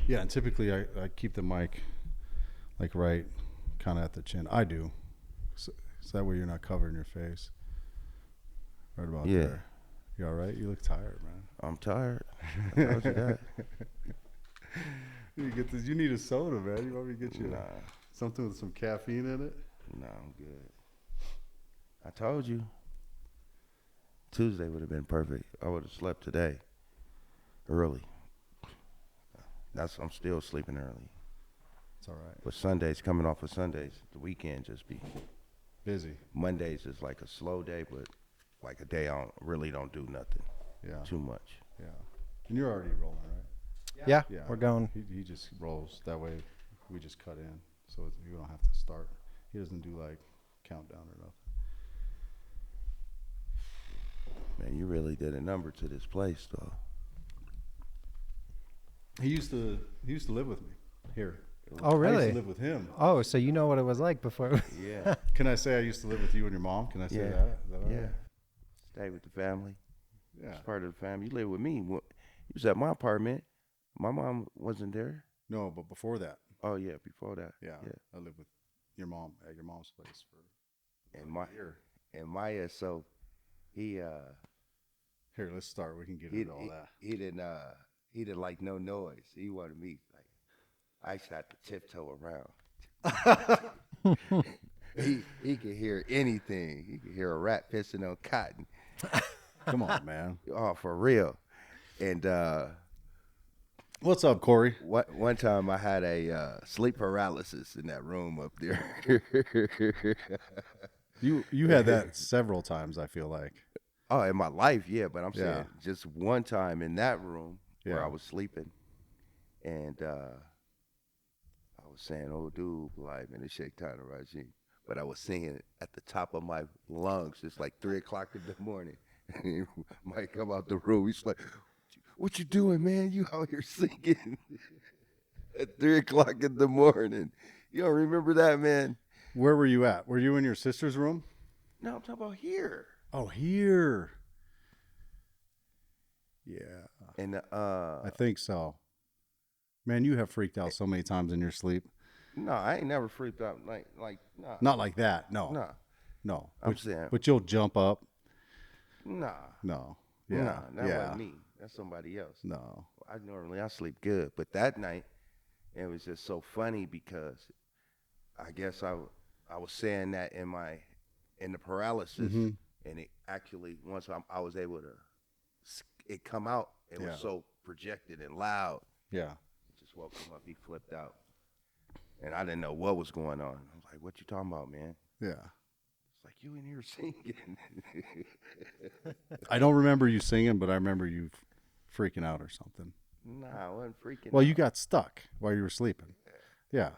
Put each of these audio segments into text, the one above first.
Yeah, and typically I keep the mic like right kind of at the chin. I do. So that way you're not covering your face. Right about there. You all right? You look tired, man. I'm tired. I told you that. You need a soda, man. You want me to get you something with some caffeine in it? Nah, I'm good. I told you. Tuesday would have been perfect. I would have slept today early. I'm still sleeping early. It's all right. But Sundays, coming off of Sundays, the weekend just be busy. Mondays is like a slow day, but like a day I really don't do nothing. Yeah. Too much. Yeah. And you're already rolling, right? Yeah. We're going. He just rolls. That way we just cut in. So you don't have to start. He doesn't do like countdown or nothing. Man, you really did a number to this place, though. He used to live with me here. Oh, really? I used to live with him. Oh, so you know what it was like before? Yeah. Can I say I used to live with you and your mom? Can I say that? Is that all right? Stay with the family. Yeah. It's part of the family. You live with me. You was at my apartment. My mom wasn't there. No, but before that. Oh, yeah, before that. Yeah. I lived with your mom at your mom's place for and a year. And Maya, so he here, let's start. We can get into all that. He didn't like no noise. He wanted me like I used to have to tiptoe around. he could hear anything. He could hear a rat pissing on cotton. Come on, man. Oh, for real. And what's up, Khouri? One time I had a sleep paralysis in that room up there. You had that several times, I feel like. Oh, in my life, yeah. But I'm saying just one time in that room where I was sleeping, and I was saying, "Oh, dude, like man, it's Shaitan Rajim," but I was singing it at the top of my lungs. It's like 3:00 in the morning. Mike come out the room. He's like, "What you doing, man? You out here singing at 3:00 in the morning? You don't remember that, man?" Where were you at? Were you in your sister's room? No, I'm talking about here. Oh, here. Yeah. And I think so. Man, you have freaked out so many times in your sleep. No, I ain't never freaked out like nah. Not like that. No. Nah. No. I'm saying. But you'll jump up. Nah. No. Yeah. Nah, that wasn't me. That's somebody else. No. I sleep good, but that night it was just so funny because I guess I was saying that in the paralysis, and it actually once I was able to it come out, it was so projected and loud. Yeah. It just woke him up. He flipped out, and I didn't know what was going on. I was like, "What you talking about, man?" Yeah. It's like you in here singing. I don't remember you singing, but I remember you freaking out or something. Nah, I wasn't freaking Well, out. you got stuck while you were sleeping. Yeah.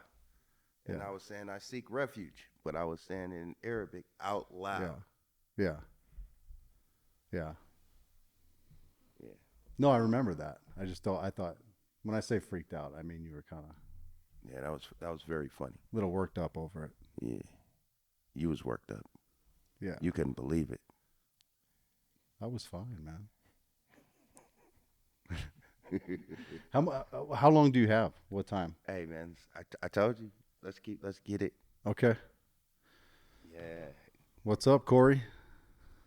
And I was saying, I seek refuge, but I was saying in Arabic out loud. Yeah. No, I remember that. I thought when I say freaked out, I mean you were kind of. Yeah, that was very funny. A little worked up over it. Yeah. You was worked up. Yeah. You couldn't believe it. I was fine, man. How long do you have? What time? Hey, man, I told you. Let's get it. Okay. Yeah. What's up, Khouri?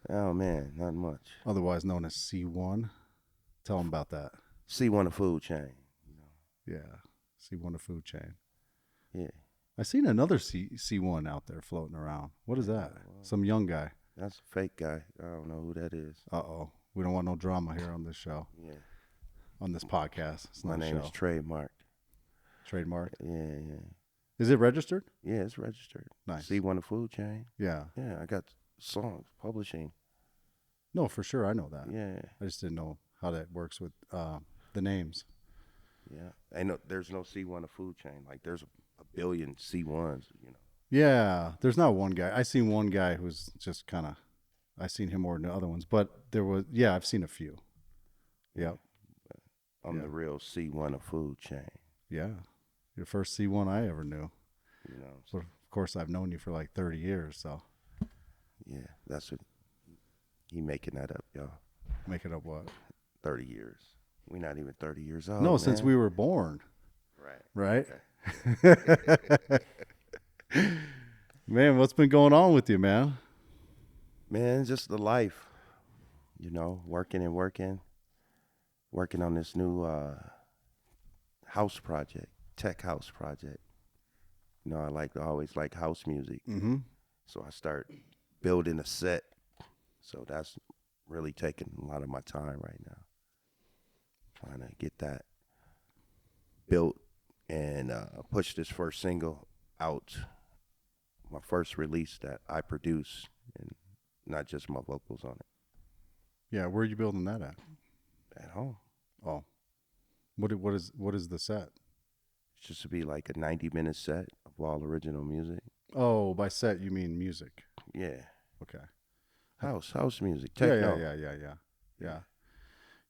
Oh, man, not much. Otherwise known as C1. Tell them about that. C1 of Foodchain. Yeah. C1 of Foodchain. Yeah. I seen another C1 out there floating around. What is that? Some young guy. That's a fake guy. I don't know who that is. Uh-oh. We don't want no drama here on this show. Yeah. On this podcast. It's My not a name show. is trademarked. Trademarked? Yeah. Is it registered? Yeah, it's registered. Nice. C1 of Foodchain. Yeah. Yeah, I got songs publishing. No, for sure. I know that. Yeah. I just didn't know how that works with the names. Yeah. There's no C1 of Foodchain. Like, there's a billion C1s, Yeah. There's not one guy. I seen one guy who's just kind of, I seen him more than the other ones. But there was, I've seen a few. Yep. I'm the real C1 of Foodchain. Yeah. Your first C1 I ever knew. So, of course, I've known you for like 30 years, so. Yeah, that's what, he making that up, y'all. Making up what? 30 years. We're not even 30 years old. No, man. since we were born. Right? Okay. Man, what's been going on with you, man? Man, just the life, working and working on this new house project, tech house project. I always like house music. Mm-hmm. So I start building a set. So that's really taking a lot of my time right now. Trying to get that built and push this first single out. My first release that I produce, and not just my vocals on it. Yeah, where are you building that at? At home. Oh, what is the set? It's just to be like a 90-minute set of all original music. Oh, by set you mean music? Yeah. Okay. House music. Techno. Yeah.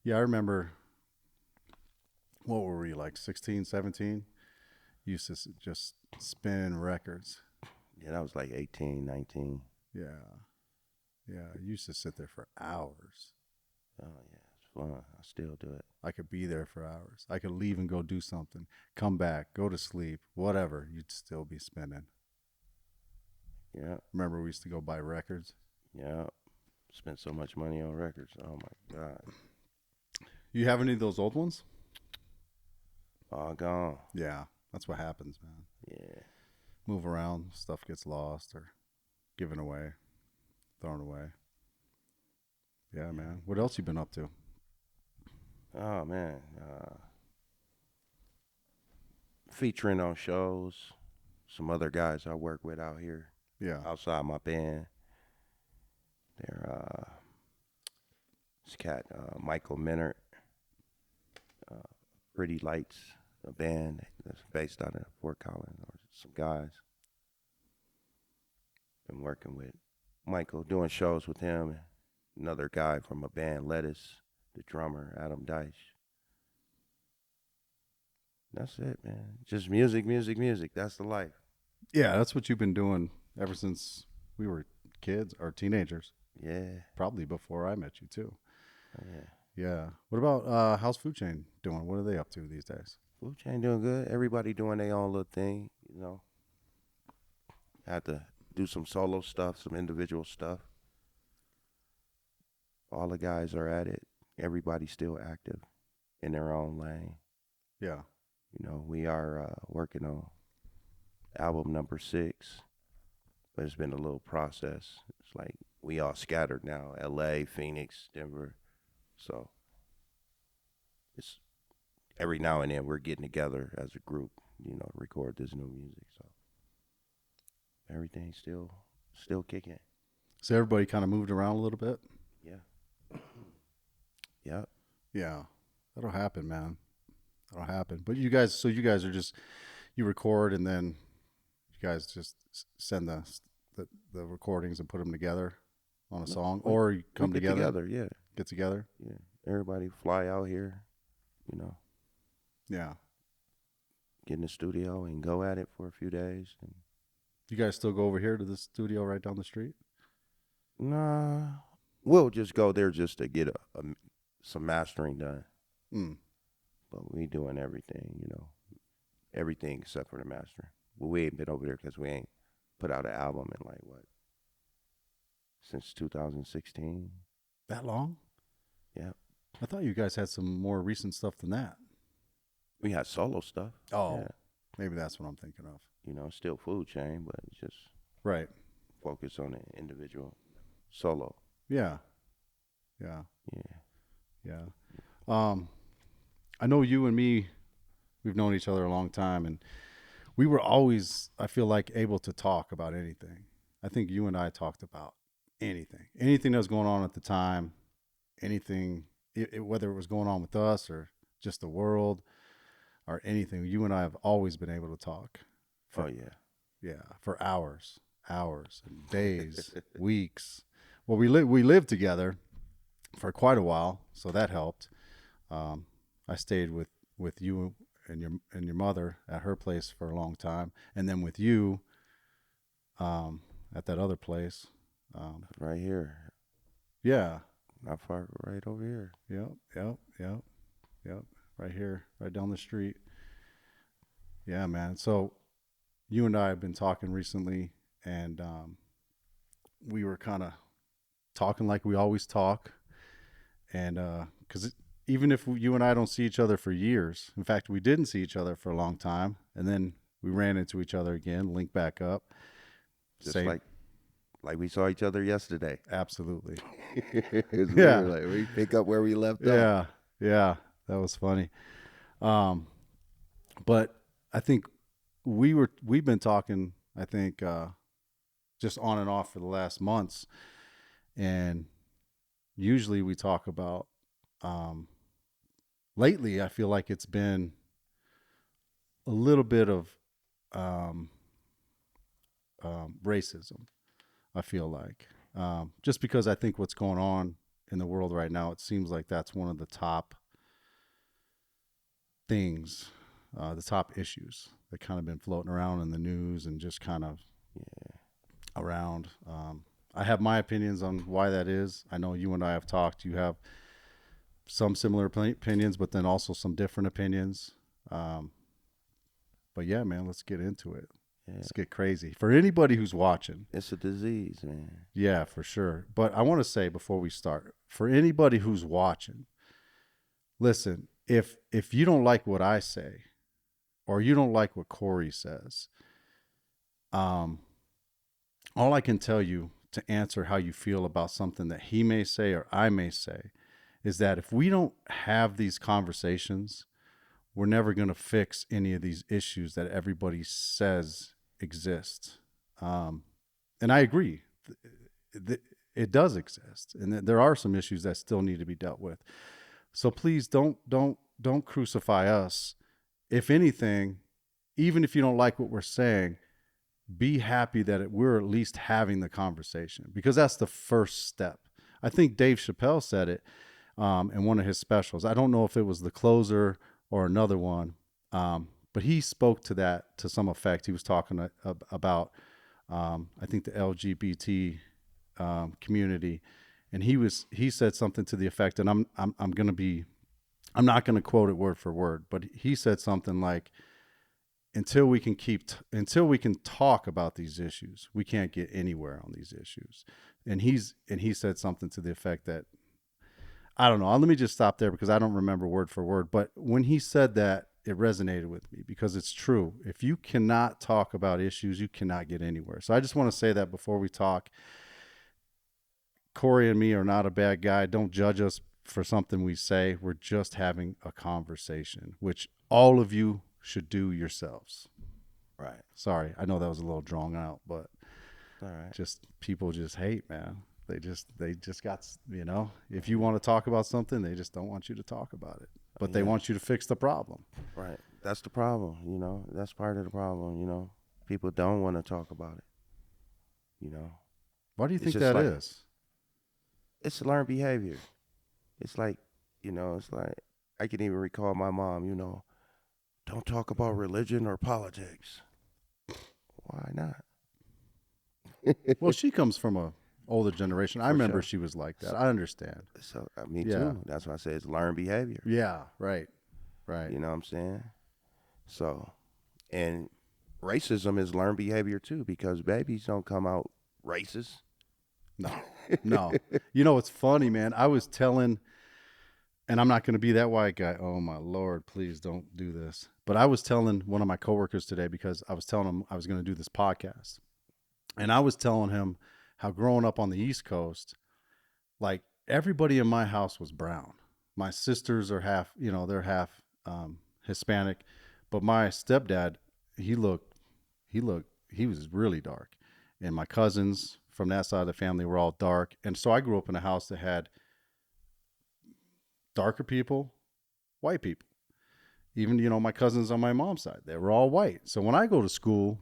Yeah, I remember. What were we, like 16, 17? Used to just spin records. Yeah, that was like 18, 19. Yeah. I used to sit there for hours. Oh, yeah, it's fun. I still do it. I could be there for hours. I could leave and go do something, come back, go to sleep, whatever. You'd still be spinning. Yeah. Remember we used to go buy records? Yeah. Spent so much money on records. Oh, my God. You have any of those old ones? All gone. Yeah, that's what happens, man. Yeah. Move around, stuff gets lost or given away, thrown away. Yeah, man. What else you been up to? Oh, man. Featuring on shows. Some other guys I work with out here. Yeah. Outside my band. They're this cat, Michael Minert. Pretty Lights, a band that's based out of Fort Collins, or some guys. Been working with Michael, doing shows with him. Another guy from a band, Lettuce, the drummer, Adam Deitch. That's it, man. Just music. That's the life. Yeah, that's what you've been doing ever since we were kids or teenagers. Yeah. Probably before I met you, too. Oh, yeah. Yeah. What about how's Foodchain doing? What are they up to these days? Foodchain doing good. Everybody doing their own little thing, Had to do some solo stuff, some individual stuff. All the guys are at it. Everybody's still active in their own lane. Yeah. We are working on album number 6, but it's been a little process. It's like we all scattered now, LA, Phoenix, Denver. So it's every now and then we're getting together as a group, to record this new music. So everything's still kicking. So everybody kind of moved around a little bit? Yeah. Yep. Yeah. That'll happen, man. That'll happen. But you guys are just, you record and then you guys just send the recordings and put them together on a song, or you come together? Yeah. Get together? Yeah. Everybody fly out here, Yeah. get in the studio and go at it for a few days. And You guys still go over here to the studio right down the street? nah, we'll just go there just to get some mastering done. Mm. But we doing everything, everything except for the mastering. But we ain't been over there because we ain't put out an album in since 2016. That long? Yeah. I thought you guys had some more recent stuff than that. We had solo stuff. Oh, yeah. Maybe that's what I'm thinking of. Still Foodchain, but it's just right. Focus on the individual solo. Yeah. I know you and me, we've known each other a long time, and we were always, I feel like, able to talk about anything. I think you and I talked about anything that was going on at the time, anything, whether it was going on with us or just the world or anything. You and I have always been able to talk. For hours and days, weeks. Well, we lived together for quite a while, so that helped. I stayed with you and your mother at her place for a long time, and then with you at that other place. Right here. Yeah. Not far, right over here. Yep. Right here, right down the street. Yeah, man. So you and I have been talking recently, and we were kind of talking like we always talk. And because even if you and I don't see each other for years, in fact, we didn't see each other for a long time, and then we ran into each other again, linked back up. Just like we saw each other yesterday. Absolutely. It's Yeah. weird. Like we pick up where we left off. Yeah. Yeah. That was funny. But I think we've been talking, I think, just on and off for the last months. And usually we talk about, lately, I feel like it's been a little bit of racism, I feel like. Just because I think what's going on in the world right now, it seems like that's one of the top things, the top issues that kind of been floating around in the news and just kind of around. I have my opinions on why that is. I know you and I have talked. You have some similar opinions, but then also some different opinions. But yeah, man, let's get into it. Yeah. Let's get crazy. For anybody who's watching. It's a disease, man. Yeah, for sure. But I want to say before we start, for anybody who's watching, listen, if you don't like what I say or you don't like what Khouri says, all I can tell you to answer how you feel about something that he may say or I may say is that if we don't have these conversations, we're never going to fix any of these issues that everybody says exist. And I agree. It does exist. And there are some issues that still need to be dealt with. So please don't crucify us. If anything, even if you don't like what we're saying, be happy that we're at least having the conversation, because that's the first step. I think Dave Chappelle said it in one of his specials. I don't know if it was The Closer or another one, but he spoke to that to some effect. He was talking about, I think, the LGBT community, and he said something to the effect, and I'm not going to quote it word for word, but he said something like, until we can talk about these issues, we can't get anywhere on these issues. And he said something to the effect that, I don't know. Let me just stop there because I don't remember word for word. But when he said that, it resonated with me because it's true. If you cannot talk about issues, you cannot get anywhere. So I just want to say that before we talk. Khouri and me are not a bad guy. Don't judge us for something we say. We're just having a conversation, which all of you should do yourselves. Right. Sorry. I know that was a little drawn out, but all right. Just people just hate, man. They just got, if you want to talk about something, they just don't want you to talk about it, but they want you to fix the problem. Right. That's the problem. That's part of the problem. People don't want to talk about it. Why do you think that is? It's learned behavior. It's like, it's like, I can even recall my mom, don't talk about religion or politics. Why not? Well, she comes from a older generation. I remember she was like that. I understand. So me too. That's why I say it's learned behavior. Yeah, right. You know what I'm saying? So, and racism is learned behavior too, because babies don't come out racist. No. It's funny, man. I was telling, and I'm not going to be that white guy. Oh my Lord, please don't do this. But I was telling one of my coworkers today, because I was telling him I was going to do this podcast. And I was telling him how growing up on the East Coast, like everybody in my house was brown. My sisters are half, they're half Hispanic, but my stepdad, he was really dark. And my cousins from that side of the family were all dark. And so I grew up in a house that had darker people, white people. Even, my cousins on my mom's side, they were all white. So when I go to school,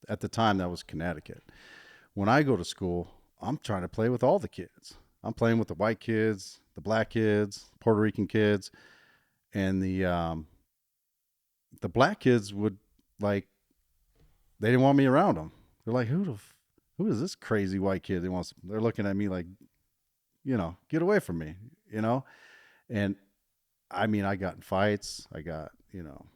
at the time that was Connecticut. When I go to school, I'm trying to play with all the kids. I'm playing with the white kids, the black kids, Puerto Rican kids, and the black kids would they didn't want me around them. They're like, who is this crazy white kid? They're looking at me like, get away from me, And I mean, I got in fights. I got, you know,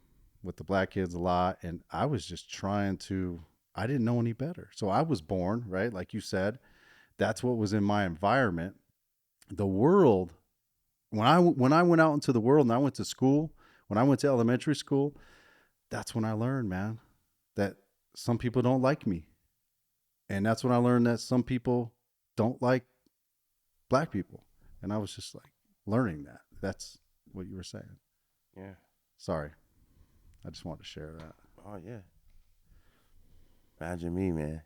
with the black kids a lot. And I was just I didn't know any better. So I was born, right? Like you said, that's what was in my environment. The world, when I went out into the world and I went to school, when I went to elementary school, that's when I learned, man, that some people don't like me. And that's when I learned that some people don't like black people. And I was just like learning that. That's what you were saying. Yeah. Sorry. I just wanted to share that. Oh, yeah. Imagine me, man.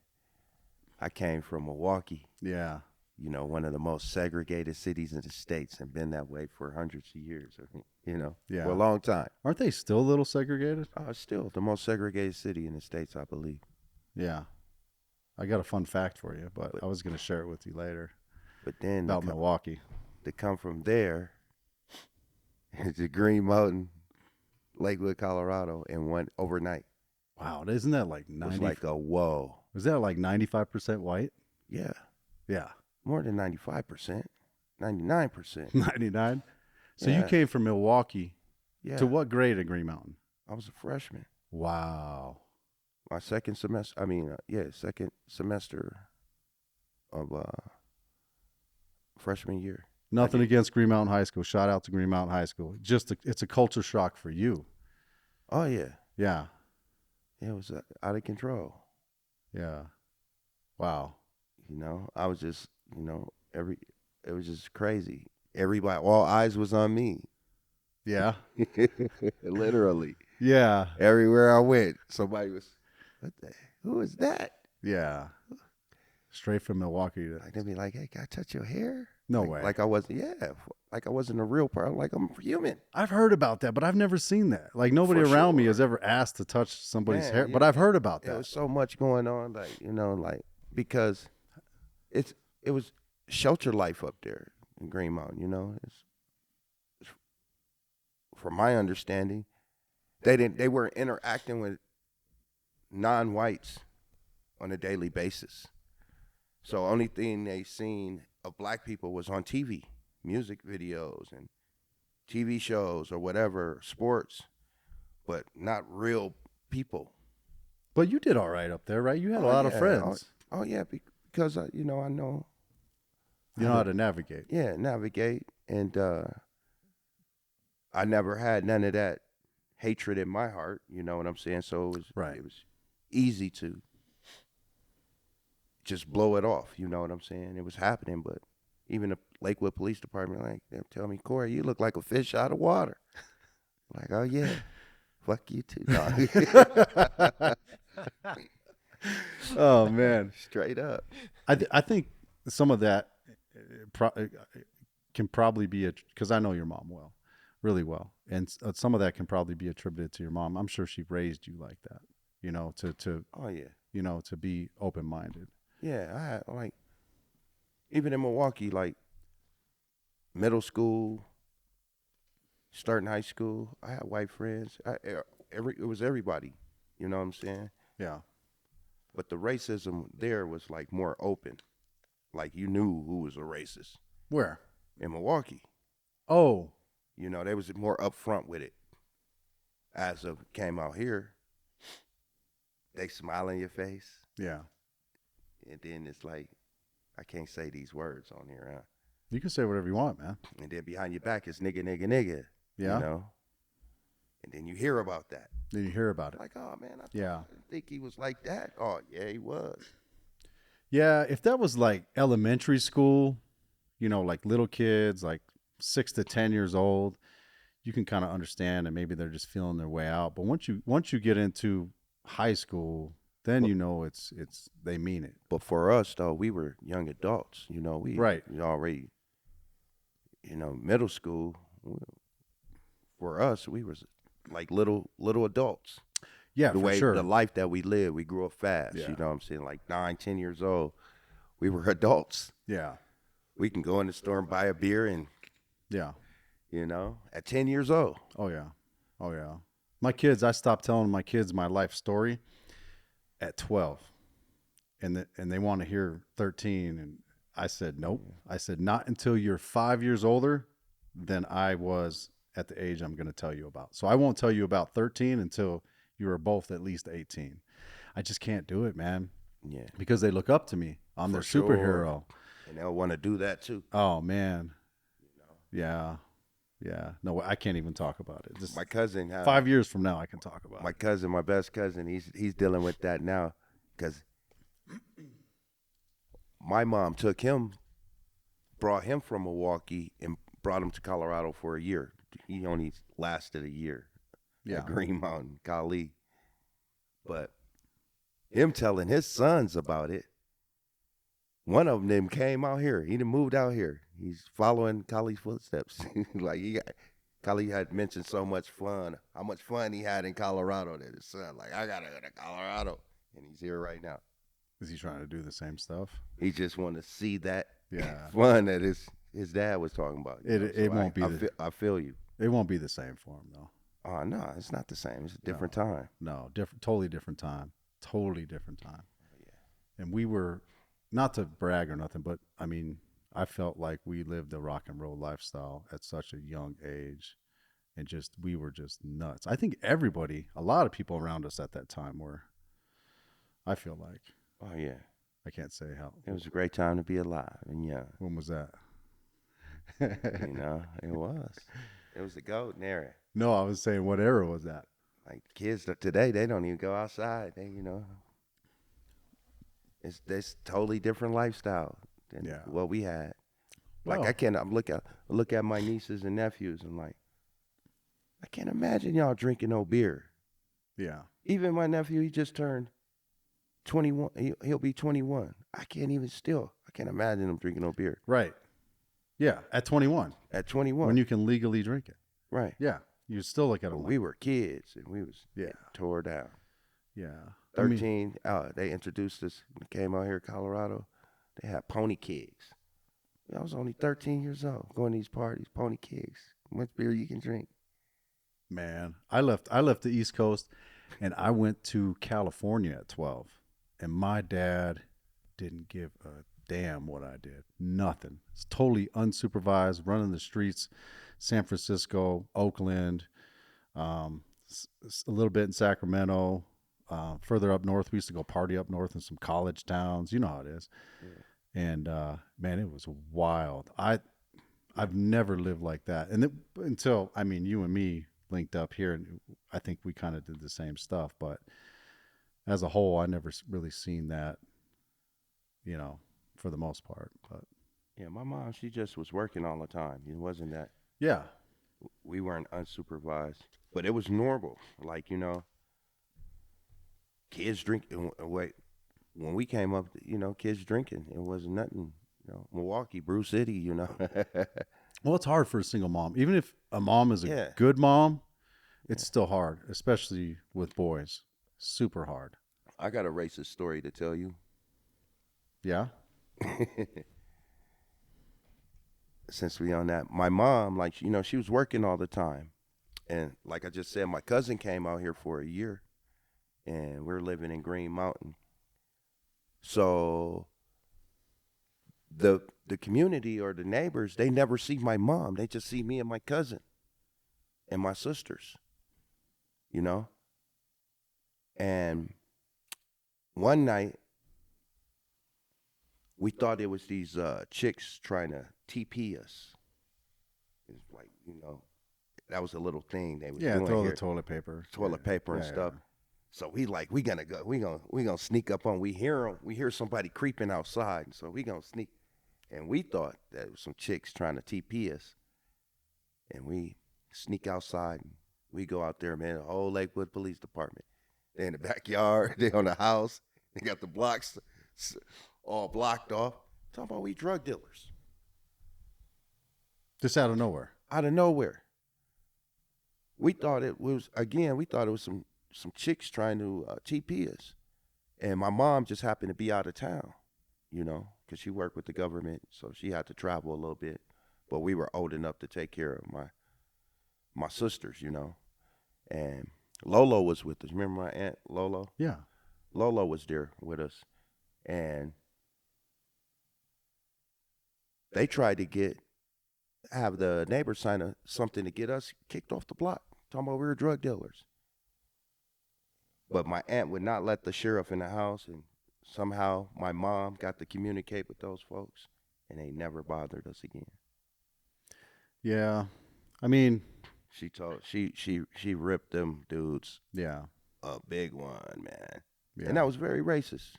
I came from Milwaukee. Yeah. You know, one of the most segregated cities in the States, and been that way for hundreds of years, you know, Yeah. for a long time. Aren't they still a little segregated? It's still the most segregated city in the States, I believe. Yeah. I got a fun fact for you, but I was going to share it with you later. But then About Milwaukee. To come from there to Green Mountain, Lakewood, Colorado, and went overnight. Wow. Isn't that like 90? It was like a whoa. Was that like 95% white? Yeah. Yeah. More than 95%. 99%. 99? So Yeah. you came from Milwaukee Yeah. to what grade at Green Mountain? I was a freshman. Wow. My second semester, second semester of freshman year. Nothing against Green Mountain High School. Shout out to Green Mountain High School. It's a culture shock for you. Oh, yeah. Yeah. It was out of control. Yeah. Wow. You know, I was just, you know, it was just crazy. Everybody, all eyes was on me. Yeah. Literally. Yeah. Everywhere I went, somebody was, who is that? Yeah. Straight from Milwaukee. Like, they'd be like, hey, can I touch your hair? No like, way. Like I wasn't a real person. Like I'm human. I've heard about that, but I've never seen that. Like nobody For around me sure. has ever asked to touch somebody's Man, hair, yeah. but I've heard about There that. was so much going on, like, you know, like, because it was shelter life up there in Green Mountain, you know. It's from my understanding, they weren't interacting with non-whites on a daily basis. So only thing they seen of black people was on TV, music videos and TV shows or whatever, sports, but not real people. But you did all right up there, right? You had a lot of friends. Oh yeah, because you know, I know. You know how to navigate. Yeah, navigate, and I never had none of that hatred in my heart. You know what I'm saying? So it was easy to just blow it off. You know what I'm saying? It was happening, but even the Lakewood Police Department, like, they're telling me, Khouri, you look like a fish out of water. Like, oh yeah, fuck you too. No. Oh man, Straight up. I think some of that can probably be because I know your mom really well, and some of that can probably be attributed to your mom. I'm sure she raised you like that, you know, to Oh yeah. you know, to be open minded. Yeah, I had, like, even in Milwaukee, like, middle school, starting high school, I had white friends. It was everybody, you know what I'm saying? Yeah. But the racism there was, like, more open. Like, you knew who was a racist. Where? In Milwaukee. Oh. You know, they was more upfront with it. As of came out here, they smile in your face. Yeah. And then it's like, I can't say these words on here, huh? You can say whatever you want, man. And then behind your back is nigga, nigga, nigga. Yeah. You know? And then you hear about that. Then you hear about it. Like, oh, man, I Yeah. didn't think he was like that. Oh, yeah, he was. Yeah, if that was like elementary school, you know, like little kids, like 6 to 10 years old, you can kind of understand and maybe they're just feeling their way out. But once you get into high school, then you know it's they mean it. But for us, though, we were young adults. You know, we already, you know, middle school. For us, we was like little adults. Yeah, the for way sure. the life that we lived, we grew up fast. Yeah. You know what I'm saying? Like 9, 10 years old, we were adults. Yeah. We can go in the store and buy a beer and, Yeah. you know, at 10 years old. Oh yeah. Oh yeah. My kids, I stopped telling my kids my life story at 12. And they want to hear 13 and I said nope. I said not until you're 5 years older than I was at the age I'm going to tell you about. So I won't tell you about 13 until you are both at least 18. I just can't do it, man. Yeah. Because they look up to me. I'm their superhero. And they'll want to do that too. Oh, man. Yeah. Yeah. No, I can't even talk about it. Just my cousin. 5 years from now, I can talk about my cousin, my best cousin, he's dealing with that now because my mom brought him from Milwaukee and brought him to Colorado for a year. He only lasted a year at Green Mountain, Kali. But him telling his sons about it, one of them came out here. He done moved out here. He's following Kali's footsteps. Kali had mentioned so much fun, how much fun he had in Colorado that his son, like, I got to go to Colorado. And he's here right now. Is he trying to do the same stuff? He just wanted to see that fun that his dad was talking about. It won't be. I feel you. It won't be the same for him, though. Oh, no, it's not the same. It's a different time. No, totally different time. Totally different time. Yeah. And we were, not to brag or nothing, but I mean, I felt like we lived a rock and roll lifestyle at such a young age. And we were just nuts. I think a lot of people around us at that time were, I feel like. Oh, yeah. I can't say how. It was a great time to be alive and young. When was that? It was. It was the golden era. No, I was saying, what era was that? Like kids today, they don't even go outside. It's totally different lifestyle than what we had. Like I look at my nieces and nephews and like, I can't imagine y'all drinking no beer. Yeah. Even my nephew, he just turned 21. He'll be 21. I can't imagine him drinking no beer. Right. Yeah, at 21. At 21. When you can legally drink it. Right. Yeah. You still look at it. We were kids and we was tore down. Yeah. 13, they introduced us, came out here to Colorado. They had pony kegs. I was only 13 years old, going to these parties, pony kegs. How much beer you can drink? Man, I left the East Coast and I went to California at 12. And my dad didn't give a damn what I did. Nothing. It's totally unsupervised, running the streets, San Francisco, Oakland, a little bit in Sacramento. Further up north, we used to go party up north in some college towns. You know how it is. Yeah. And man, it was wild. I've never lived like that. And until you and me linked up here, and I think we kind of did the same stuff. But as a whole, I never really seen that, for the most part. But yeah, my mom, she just was working all the time. It wasn't that. Yeah. We weren't unsupervised, but it was normal. Like, kids drinking. When we came up, kids drinking. It wasn't nothing. Milwaukee, Brew City. Well, it's hard for a single mom. Even if a mom is a good mom, it's still hard, especially with boys. Super hard. I got a racist story to tell you. Yeah. Since we on that, my mom, she was working all the time, and like I just said, my cousin came out here for a year, and we're living in Green Mountain. So the community or the neighbors, they never see my mom. They just see me and my cousin and my sisters, And one night, we thought it was these chicks trying to TP us. It's like, that was a little thing they was doing throw here. The toilet paper And stuff. Yeah. So we gonna go. We gonna sneak up on. We hear somebody creeping outside, and so we gonna sneak. And we thought that it was some chicks trying to TP us. And we sneak outside, and we go out there, man. The whole Lakewood Police Department. They in the backyard. They on the house. They got the blocks all blocked off. Talking about we drug dealers. Just out of nowhere. Out of nowhere. We thought it was some chicks trying to TP us. And my mom just happened to be out of town, because she worked with the government, so she had to travel a little bit. But we were old enough to take care of my sisters, And Lolo was with us. Remember my aunt Lolo? Yeah. Lolo was there with us. And they tried to get have the neighbors sign something to get us kicked off the block, talking about we were drug dealers. But my aunt would not let the sheriff in the house, and somehow my mom got to communicate with those folks, and they never bothered us again. Yeah, I mean, she ripped them dudes yeah, a big one, man, yeah. and that was very racist.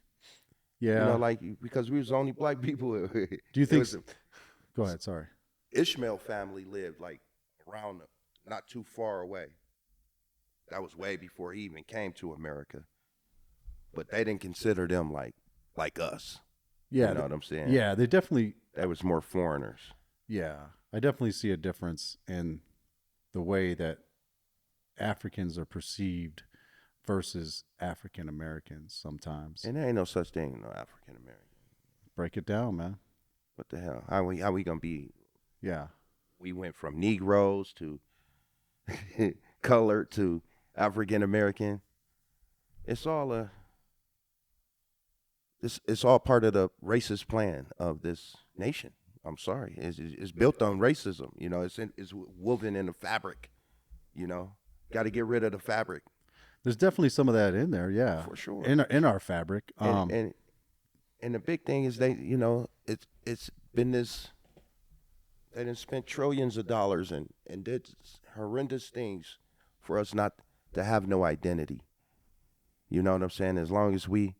Yeah, You know, like because we was the only black people. Do you think? Go ahead. Sorry. Ishmael family lived like around, not too far away. That was way before he even came to America. But they didn't consider them like us. Yeah, you know what I'm saying? Yeah, they definitely. There was more foreigners. Yeah, I definitely see a difference in the way that Africans are perceived versus African Americans sometimes. And there ain't no such thing, no African American. Break it down, man. What the hell? How we gonna be? Yeah. We went from Negroes to colored to African American. It's all it's all part of the racist plan of this nation. I'm sorry, it's built on racism. You know, it's woven in the fabric. You know, got to get rid of the fabric. There's definitely some of that in there, yeah, for sure. In our fabric, and the big thing is it's been this. They done spent trillions of dollars and did horrendous things for us not to have no identity. You know what I'm saying? As long as we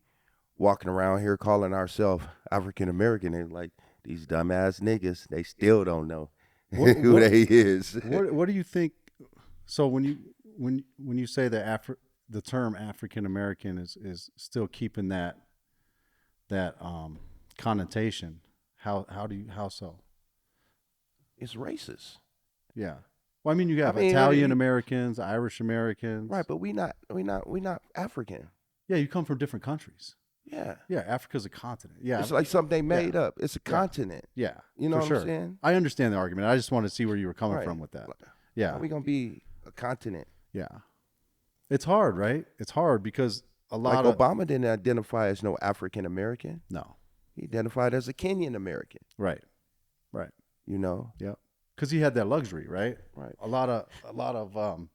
walking around here calling ourselves African American, and like these dumbass niggas, they still don't know who they is. What do you think? So when you say the term African American is still keeping that connotation, how so? It's racist. Yeah. Well, I mean, you have Italian Americans, Irish Americans. Right, but we not African. Yeah, you come from different countries. Yeah. Yeah, Africa's a continent. Yeah. It's like something they made up. It's a continent. Yeah. You know what I'm saying? I understand the argument. I just want to see where you were coming from with that. Yeah. How we going to be a continent? Yeah. It's hard, right? It's hard because a lot of Obama didn't identify as no African American. No. He identified as a Kenyan American. Right. Right. You know? Yeah. Because he had that luxury, right? Right. A lot of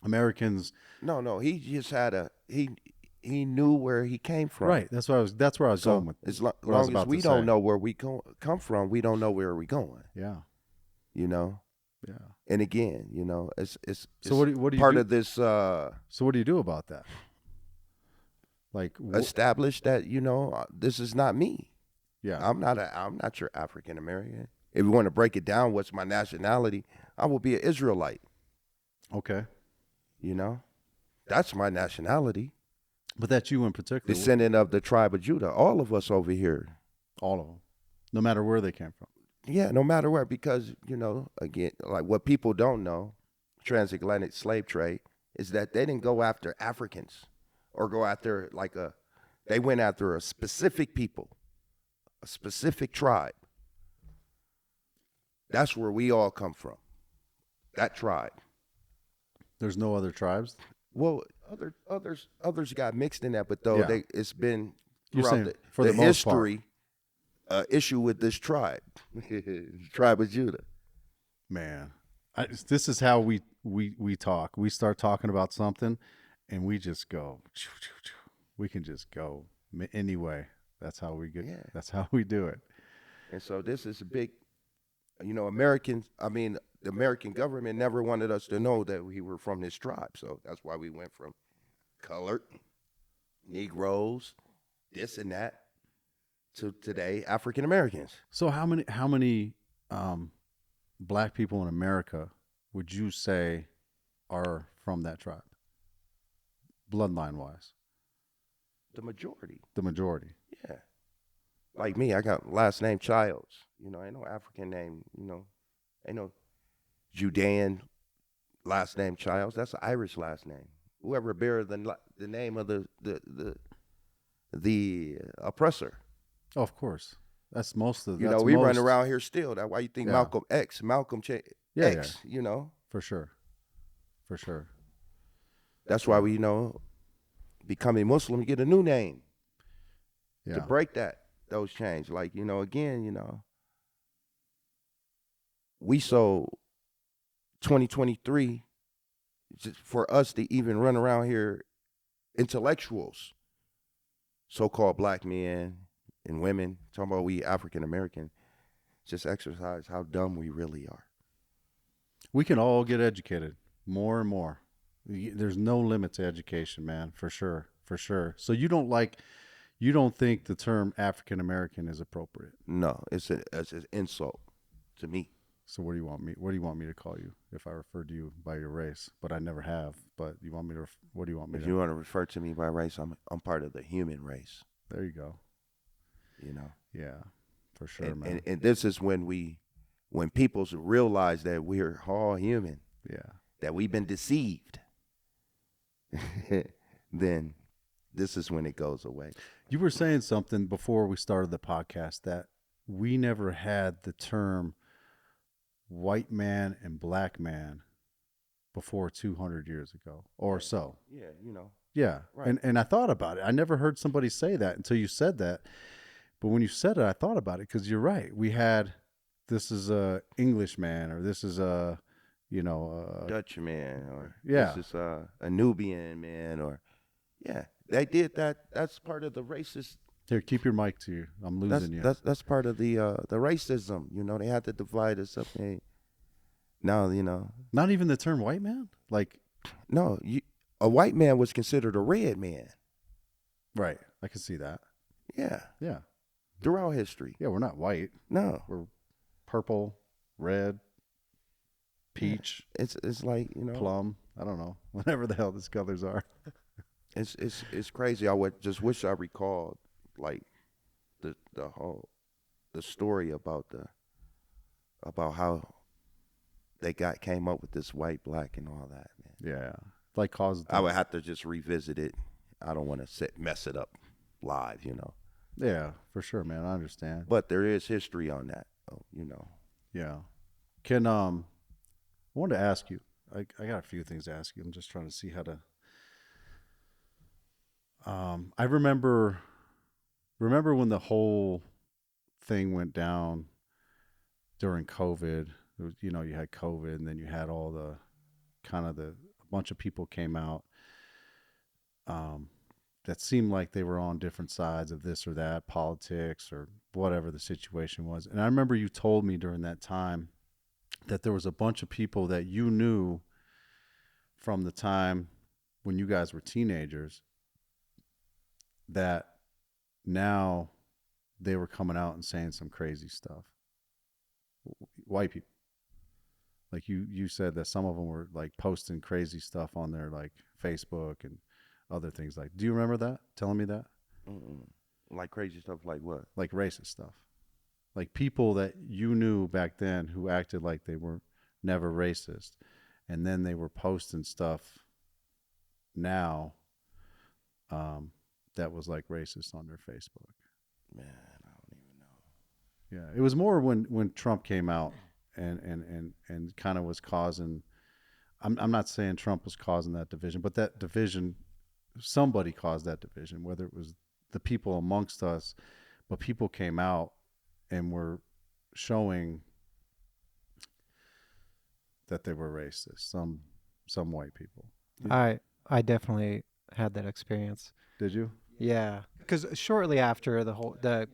Americans. No. He just had he knew where he came from. Right. That's where I was going with. As long as we don't know where we come from, we don't know where we're going. Yeah. You know. Yeah. And again, you know, it's so what do you part do? of this. So what do you do about that? Like establish that this is not me. Yeah. I'm not your African American. If you want to break it down, what's my nationality? I will be an Israelite. Okay. You know, that's my nationality. But that's you in particular. Descendant of the tribe of Judah. All of us over here. All of them. No matter where they came from. Yeah, no matter where. Because, again, like what people don't know, transatlantic slave trade, is that they didn't go after Africans or go after they went after a specific people, a specific tribe. That's where we all come from. That tribe. There's no other tribes? Well, others got mixed in that, but though it's been throughout the history issue with this tribe, tribe of Judah. Man, this is how we talk. We start talking about something, and we just go. We can just go anyway. That's how we get. Yeah. That's how we do it. And so this is a big. Americans. I mean, the American government never wanted us to know that we were from this tribe. So that's why we went from colored, Negroes, this and that, to today African Americans. So how many black people in America would you say are from that tribe, bloodline wise? The majority. The majority. Yeah. Like me, I got last name Childs. Ain't no African name. Ain't no Judean last name Childs. That's an Irish last name. Whoever bears the name of the oppressor. Oh, of course. That's most of. We run around here still. That's why you think Malcolm X. X. For sure. For sure. That's why we becoming Muslim, you get a new name. Yeah. To break those chains. Like, again, we sold 2023 just for us to even run around here, intellectuals, so-called black men and women, talking about we African American, just exercise how dumb we really are. We can all get educated more and more. There's no limit to education, man, for sure, for sure. So you don't think the term African American is appropriate? No, it's an insult to me. So what do you want me to call you if I refer to you by your race? But I never have. But you want me to? What do you want me If to? you want to refer to me by race, I'm part of the human race. There you go. You know. Yeah, for sure, man. And this is when people realize that we're all human. Yeah. That we've been deceived. Then this is when it goes away. You were saying something before we started the podcast that we never had the term white man and black man before 200 years ago or so. Yeah, you know. Yeah. Right. And I thought about it. I never heard somebody say that until you said that. But when you said it, I thought about it because you're right. We had, this is a English man, or this is a, Dutch man, or yeah, this is a Nubian man, or yeah, they did that. That's part of the racist. Here, keep your mic to you. I'm losing you. That's part of the racism. You know, they had to divide us up. Now, not even the term white man. Like, no, a white man was considered a red man. Right, I can see that. Yeah, yeah. Throughout history. Yeah, we're not white. No, we're purple, red, peach. Yeah. It's like plum. I don't know. Whatever the hell these colors are. It's crazy. I would just wish I recalled like the story about how they came up with this white, black, and all that, man. Yeah, like caused. I would have to just revisit it. I don't want to mess it up live, Yeah, for sure, man. I understand. But there is history on that, Yeah. Can I wanted to ask you. I got a few things to ask you. I'm just trying to see how to. I remember when the whole thing went down during COVID. It was, you had COVID, and then you had all the a bunch of people came out that seemed like they were on different sides of this or that, politics or whatever the situation was. And I remember you told me during that time that there was a bunch of people that you knew from the time when you guys were teenagers that now they were coming out and saying some crazy stuff. White people. Like you said that some of them were like posting crazy stuff on their like Facebook and other things. Like, do you remember that? Telling me that? Mm-mm. Like crazy stuff like what? Like racist stuff. Like people that you knew back then who acted like they were never racist. And then they were posting stuff now that was like racist on their Facebook. Man, I don't even know. Yeah, it was more when Trump came out and kind of was causing. I'm not saying Trump was causing that division, but that division, somebody caused that division. Whether it was the people amongst us, but people came out and were showing that they were racist. Some white people. I definitely had that experience. Did you? Yeah, because shortly after the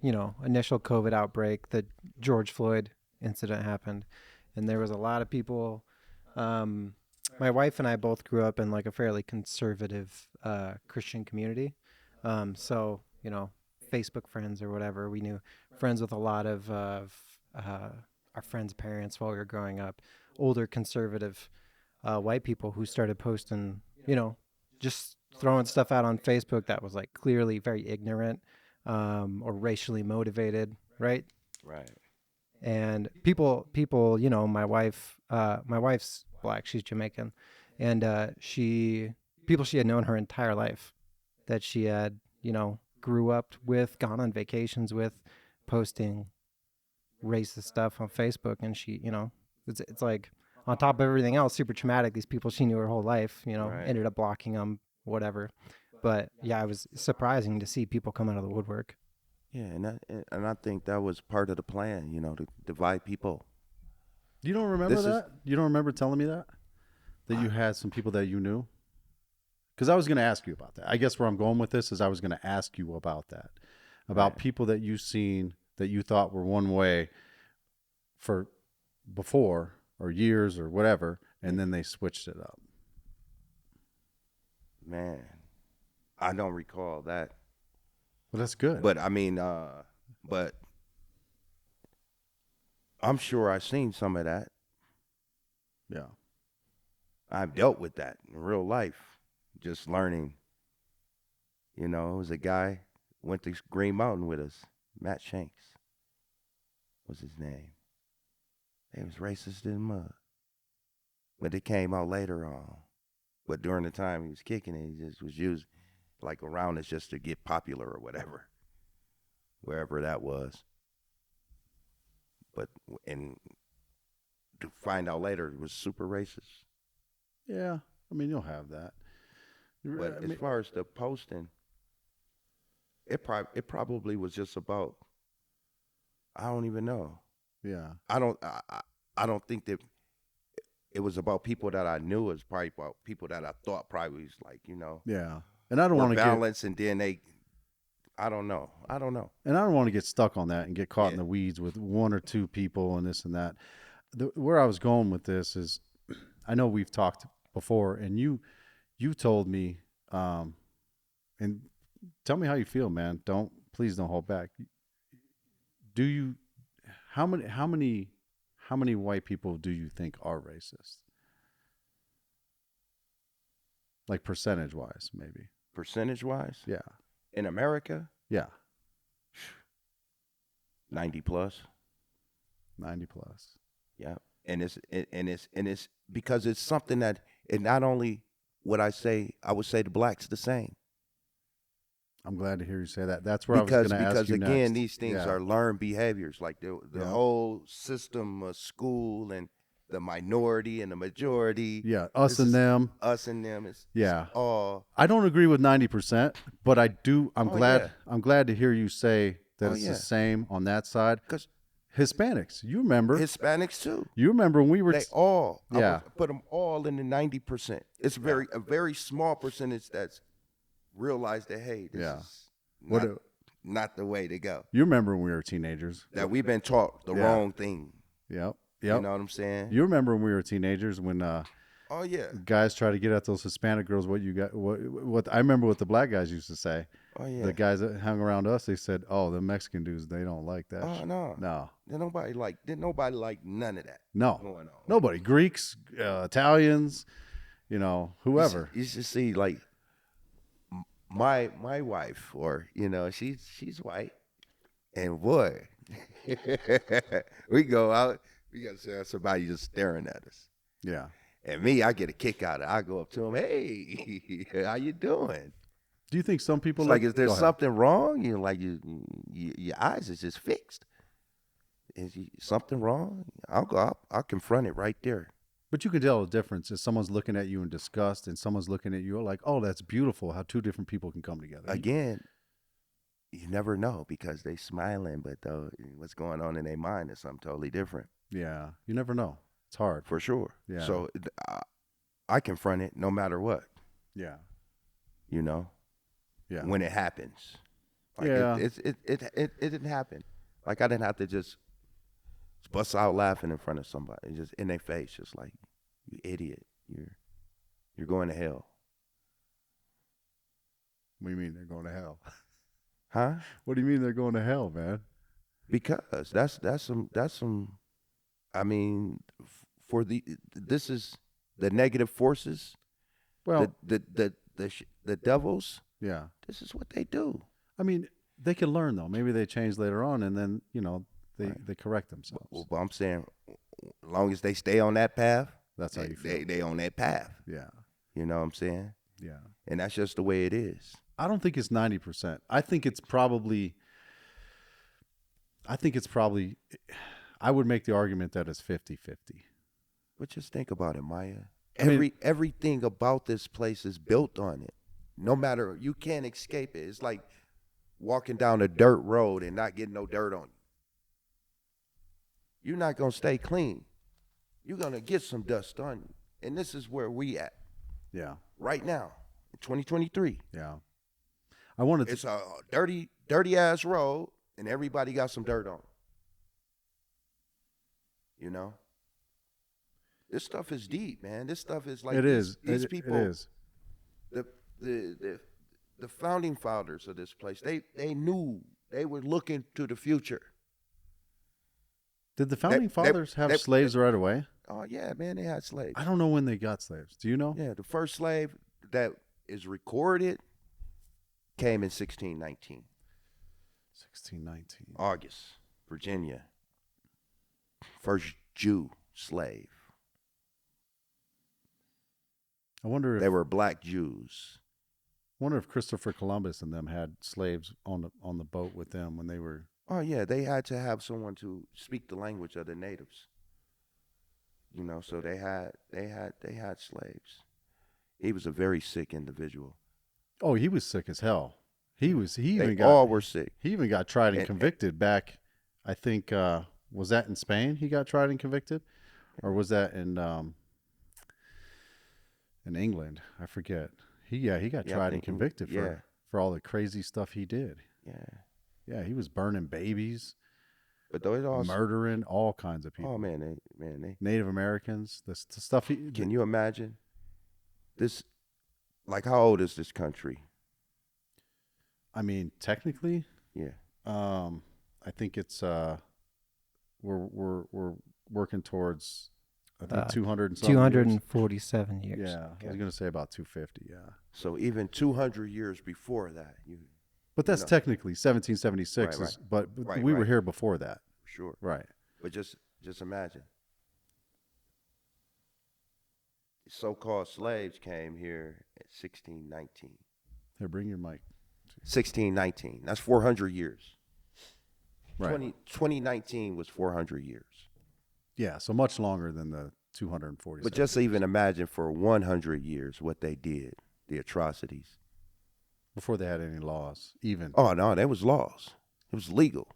initial COVID outbreak, the George Floyd incident happened, and there was a lot of people. My wife and I both grew up in like a fairly conservative Christian community, so Facebook friends or whatever. We knew friends with a lot of our friends' parents while we were growing up, older conservative white people who started posting, just throwing stuff out on Facebook that was like clearly very ignorant or racially motivated, right? Right. And people, my wife's black, she's Jamaican, and people she had known her entire life, that she had, grew up with, gone on vacations with, posting racist stuff on Facebook, and she, it's like on top of everything else, super traumatic. These people she knew her whole life, Right. ended up blocking them, whatever. But yeah, it was surprising to see people come out of the woodwork. Yeah, and I think that was part of the plan, to divide people. You don't remember that? You don't remember telling me that you had some people that you knew? Because I was going to ask you about that. I guess where I'm going with this is I was going to ask you about that, about people that you've seen that you thought were one way for before or years or whatever, and then they switched it up. Man, I don't recall that. Well, that's good. But I mean, but I'm sure I've seen some of that. Yeah. I've dealt with that in real life, just learning. You know, it was a guy went to Green Mountain with us, Matt Shanks was his name. He was racist in mud. But it came out later on. But during the time he was kicking it, he just was used like around us just to get popular or whatever, wherever that was. But and to find out later, it was super racist. Yeah, I mean, you'll have that. But as far as the posting, it probably was just about, I don't even know. Yeah. I don't think that it was about people that I knew. It was probably about people that I thought probably was like, you know. Yeah. And I don't want to balance, and then I don't know. And I don't want to get stuck on that and get caught in the weeds with one or two people and this and that. Where I was going with this is, I know we've talked before, and you told me, and tell me how you feel, man. Please don't hold back. How many white people do you think are racist? Like percentage wise, maybe. Percentage wise? Yeah. In America? Yeah. 90 plus. 90 plus. Yeah. And it's because it's something that it not only I would say the blacks the same. I'm glad to hear you say that. That's where I was going to ask you because again, next. these things are learned behaviors, like the whole system of school and the minority and the majority. Yeah, us and them. Us and them. It's all. I don't agree with 90%, but I do. I'm glad. Yeah. I'm glad to hear you say that it's the same on that side. Because Hispanics, you remember? Hispanics too. You remember when we were? They all. Yeah. I put them all in the 90%. It's a very small percentage that's realized that, hey, this is not the way to go. You remember when we were teenagers? That we've been taught the wrong thing. Yep. You know what I'm saying? You remember when we were teenagers when guys try to get at those Hispanic girls, what I remember what the black guys used to say. Oh yeah. The guys that hung around us, they said, "Oh, the Mexican dudes, they don't like that." Oh no. No. Didn't nobody like none of that. No. Going on. Nobody. Greeks, Italians, whoever. You should see like my wife, or she's white, and boy, we go out, we got somebody just staring at us. Yeah. And me, I get a kick out of it. I go up to him, hey, how you doing? Do you think some people is there something wrong? Your eyes is just fixed. Is something wrong? I'll go up. I'll confront it right there. But you can tell the difference if someone's looking at you in disgust and someone's looking at you like, oh, that's beautiful how two different people can come together. Again, you never know because they smiling, but what's going on in their mind is something totally different. Yeah, you never know. It's hard. For sure. Yeah. So I confront it no matter what. Yeah. Yeah. When it happens. Like it didn't happen. Like I didn't have to just bust out laughing in front of somebody, just in their face, just like, you idiot, you're going to hell. What do you mean they're going to hell? Huh? What do you mean they're going to hell, man? Because that's some. I mean, this is the negative forces. Well, the devils. Yeah. This is what they do. I mean, they can learn though. Maybe they change later on, and then they correct themselves. Well, but I'm saying, as long as they stay on that path, that's how you feel. They on that path. Yeah. You know what I'm saying? Yeah. And that's just the way it is. I don't think it's 90%. I think it's probably. I would make the argument that it's 50-50. But just think about it, Maya. Everything about this place is built on it. No matter, you can't escape it. It's like walking down a dirt road and not getting no dirt on you. You're not going to stay clean. you're going to get some dust on you. And this is where we at. Yeah. Right now, in 2023. Yeah. I wanted to. It's a dirty ass road, and everybody got some dirt on. You know? This stuff is deep, man. This stuff is like It is. These people, it is. The founding fathers of this place, they knew they were looking to the future. Did the founding fathers have slaves right away? Oh yeah, man, they had slaves. I don't know when they got slaves. Do you know? Yeah, the first slave that is recorded came in 1619. 1619. August, Virginia. First Jew slave. I wonder if they were black Jews. I wonder if Christopher Columbus and them had slaves on the boat with them when they were. Oh yeah, they had to have someone to speak the language of the natives. You know, so they had slaves. He was a very sick individual. Oh, he was sick as hell. He all were sick. He even got tried and convicted back. I think was that in Spain? He got tried and convicted, or was that in England? I forget. He got tried and convicted for all the crazy stuff he did. Yeah, he was burning babies, but those also murdering all kinds of people. Oh man, they Native Americans. The stuff. Can you imagine this? Like, how old is this country? I mean, technically, yeah. I think it's we're working towards I think 247 years. Yeah, I was gonna say about 250. Yeah. So even 200 years before that, But that's technically 1776. Right. But we were here before that. Sure. Right. But just imagine. So-called slaves came here at 1619. Here, bring your mic. 1619. That's 400 years. Right. 2019 was 400 years. Yeah, so much longer than the 240. But just even imagine for 100 years what they did, the atrocities. Before they had any laws, even. Oh, no, there was laws. It was legal.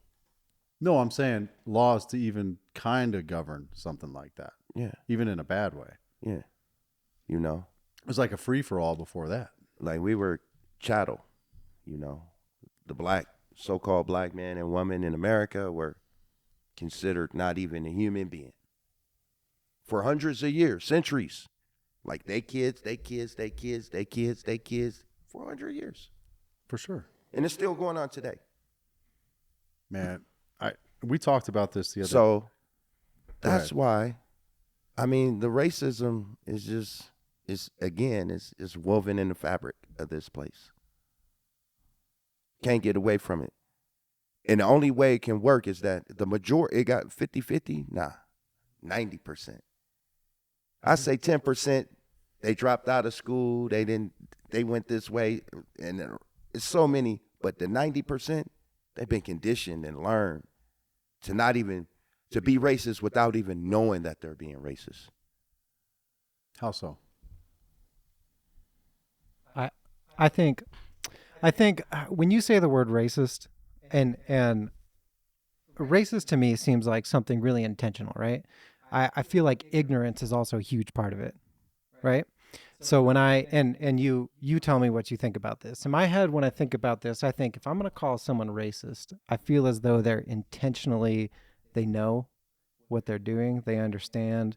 No, I'm saying laws to even kind of govern something like that. Yeah. Even in a bad way. Yeah. You know? It was like a free-for-all before that. Like we were chattel, you know. The so-called black man and woman in America were considered not even a human being. For hundreds of years, centuries. Like they kids, 400 years. For sure. And it's still going on today. Man, we talked about this the other day. So that's why, I mean, the racism is woven in the fabric of this place. Can't get away from it. And the only way it can work is that it got 50-50? Nah, 90%. I say 10%, they dropped out of school, they went this way, and it's so many, but the 90%, they've been conditioned and learned to be racist without even knowing that they're being racist. How so? I think when you say the word racist, and racist to me seems like something really intentional, right? I feel like ignorance is also a huge part of it, right? So when and you tell me what you think about this. In my head, when I think about this, I think if I'm going to call someone racist, I feel as though they're intentionally, they know what they're doing, they understand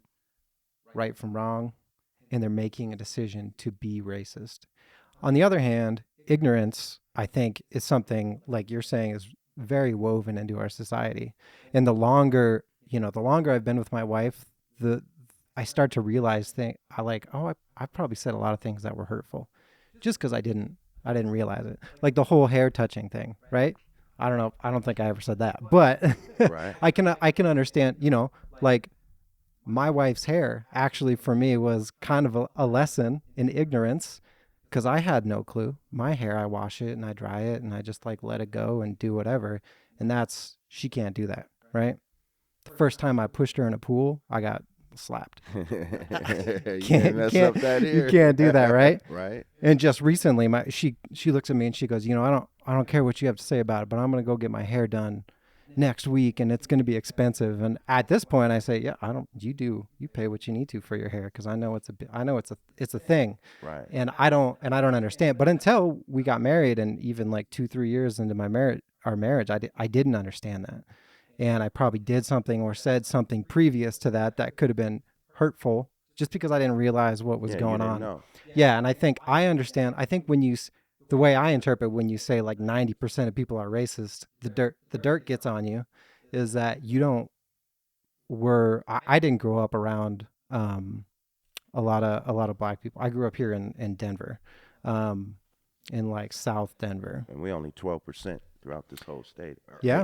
right from wrong, and they're making a decision to be racist. On the other hand, ignorance, I think, is something, like you're saying, is very woven into our society. And the longer I've been with my wife, I start to realize I probably said a lot of things that were hurtful just because I didn't realize it. Like the whole hair touching thing, right? I don't know. I don't think I ever said that, but right. I can understand, like my wife's hair actually for me was kind of a lesson in ignorance. Because I had no clue. My hair, I wash it and I dry it and I just let it go and do whatever. And she can't do that, right? The first time I pushed her in a pool, I got slapped. You can't mess up that ear. You can't do that, right? Right. And just recently, she looks at me and she goes, I don't care what you have to say about it, but I'm gonna go get my hair done next week and it's going to be expensive. And at this point I say, yeah, you pay what you need to for your hair. Cause I know it's a thing. Right. And I don't understand. But until we got married and even like 2-3 years into our marriage, I didn't understand that. And I probably did something or said something previous to that could have been hurtful just because I didn't realize what was going on. Know. Yeah. And I think I understand. I think the way I interpret when you say like 90% of people are racist, the dirt gets on you, is that I didn't grow up around a lot of black people. I grew up here in Denver, in like South Denver, and we only 12% throughout this whole state.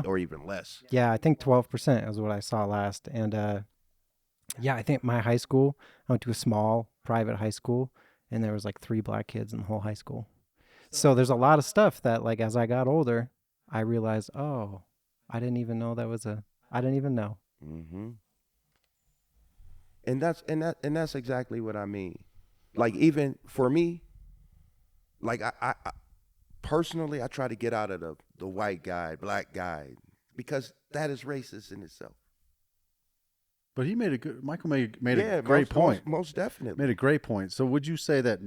Or even less. Yeah, I think 12% is what I saw last, and I think my high school, I went to a small private high school, and there was like 3 black kids in the whole high school. So there's a lot of stuff that, like, as I got older, I realized, oh, I didn't even know I didn't even know. Mm-hmm. And that's exactly what I mean. Like, even for me, like I personally, I try to get out of the white guy, black guy, because that is racist in itself. But Michael made a great point. Most definitely. Made a great point. So would you say that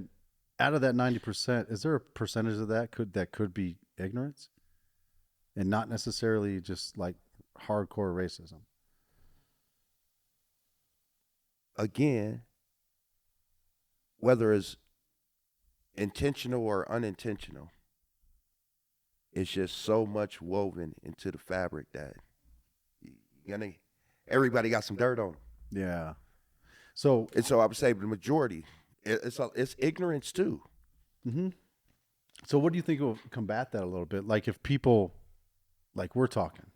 out of that 90%, is there a percentage of that could be ignorance and not necessarily just like hardcore racism? Again, whether it's intentional or unintentional, it's just so much woven into the fabric that everybody got some dirt on them. Yeah. So I would say the majority, it's ignorance too. Mm-hmm. So what do you think will combat that a little bit? Like, if people, like we're talking,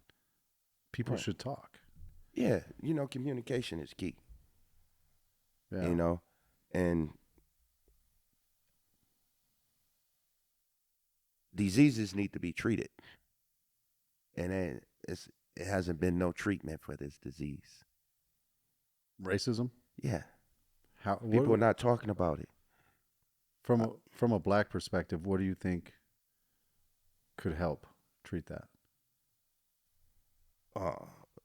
people should talk. Yeah, communication is key. Yeah. And diseases need to be treated, and it hasn't been no treatment for this disease. Racism? Yeah. People are not talking about it. From a black perspective, what do you think could help treat that?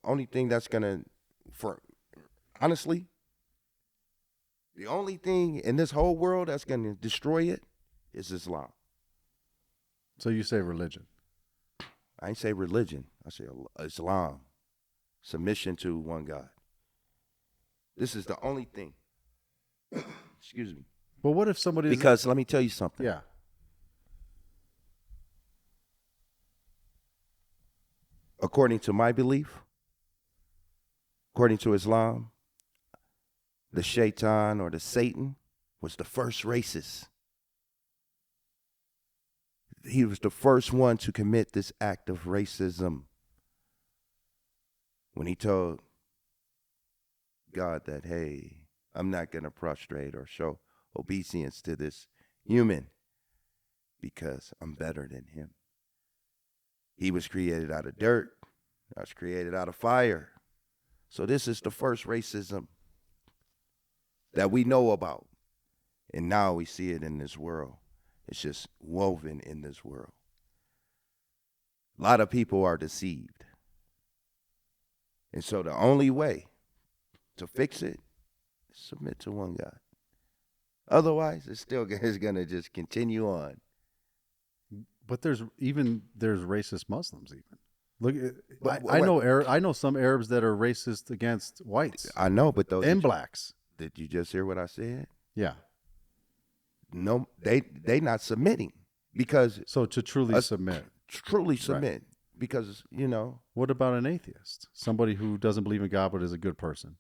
Only thing that's honestly, the only thing in this whole world that's gonna destroy it is Islam. So you say religion? I ain't say religion. I say Islam. Submission to one God. This is the only thing. Excuse me. But what if somebody? Because let me tell you something. Yeah. According to my belief, according to Islam, the shaitan or the Satan was the first racist. He was the first one to commit this act of racism when he told God that, hey, I'm not going to prostrate or show obeisance to this human because I'm better than him. He was created out of dirt. I was created out of fire. So this is the first racism that we know about. And now we see it in this world. It's just woven in this world. A lot of people are deceived. And so the only way to fix it is submit to one God. Otherwise, it's going to just continue on. But there's racist Muslims even. Look, I know some Arabs that are racist against whites. I know, but those and blacks. Did you just hear what I said? Yeah. No, they not submitting because so to truly submit, right. Because What about an atheist? Somebody who doesn't believe in God but is a good person.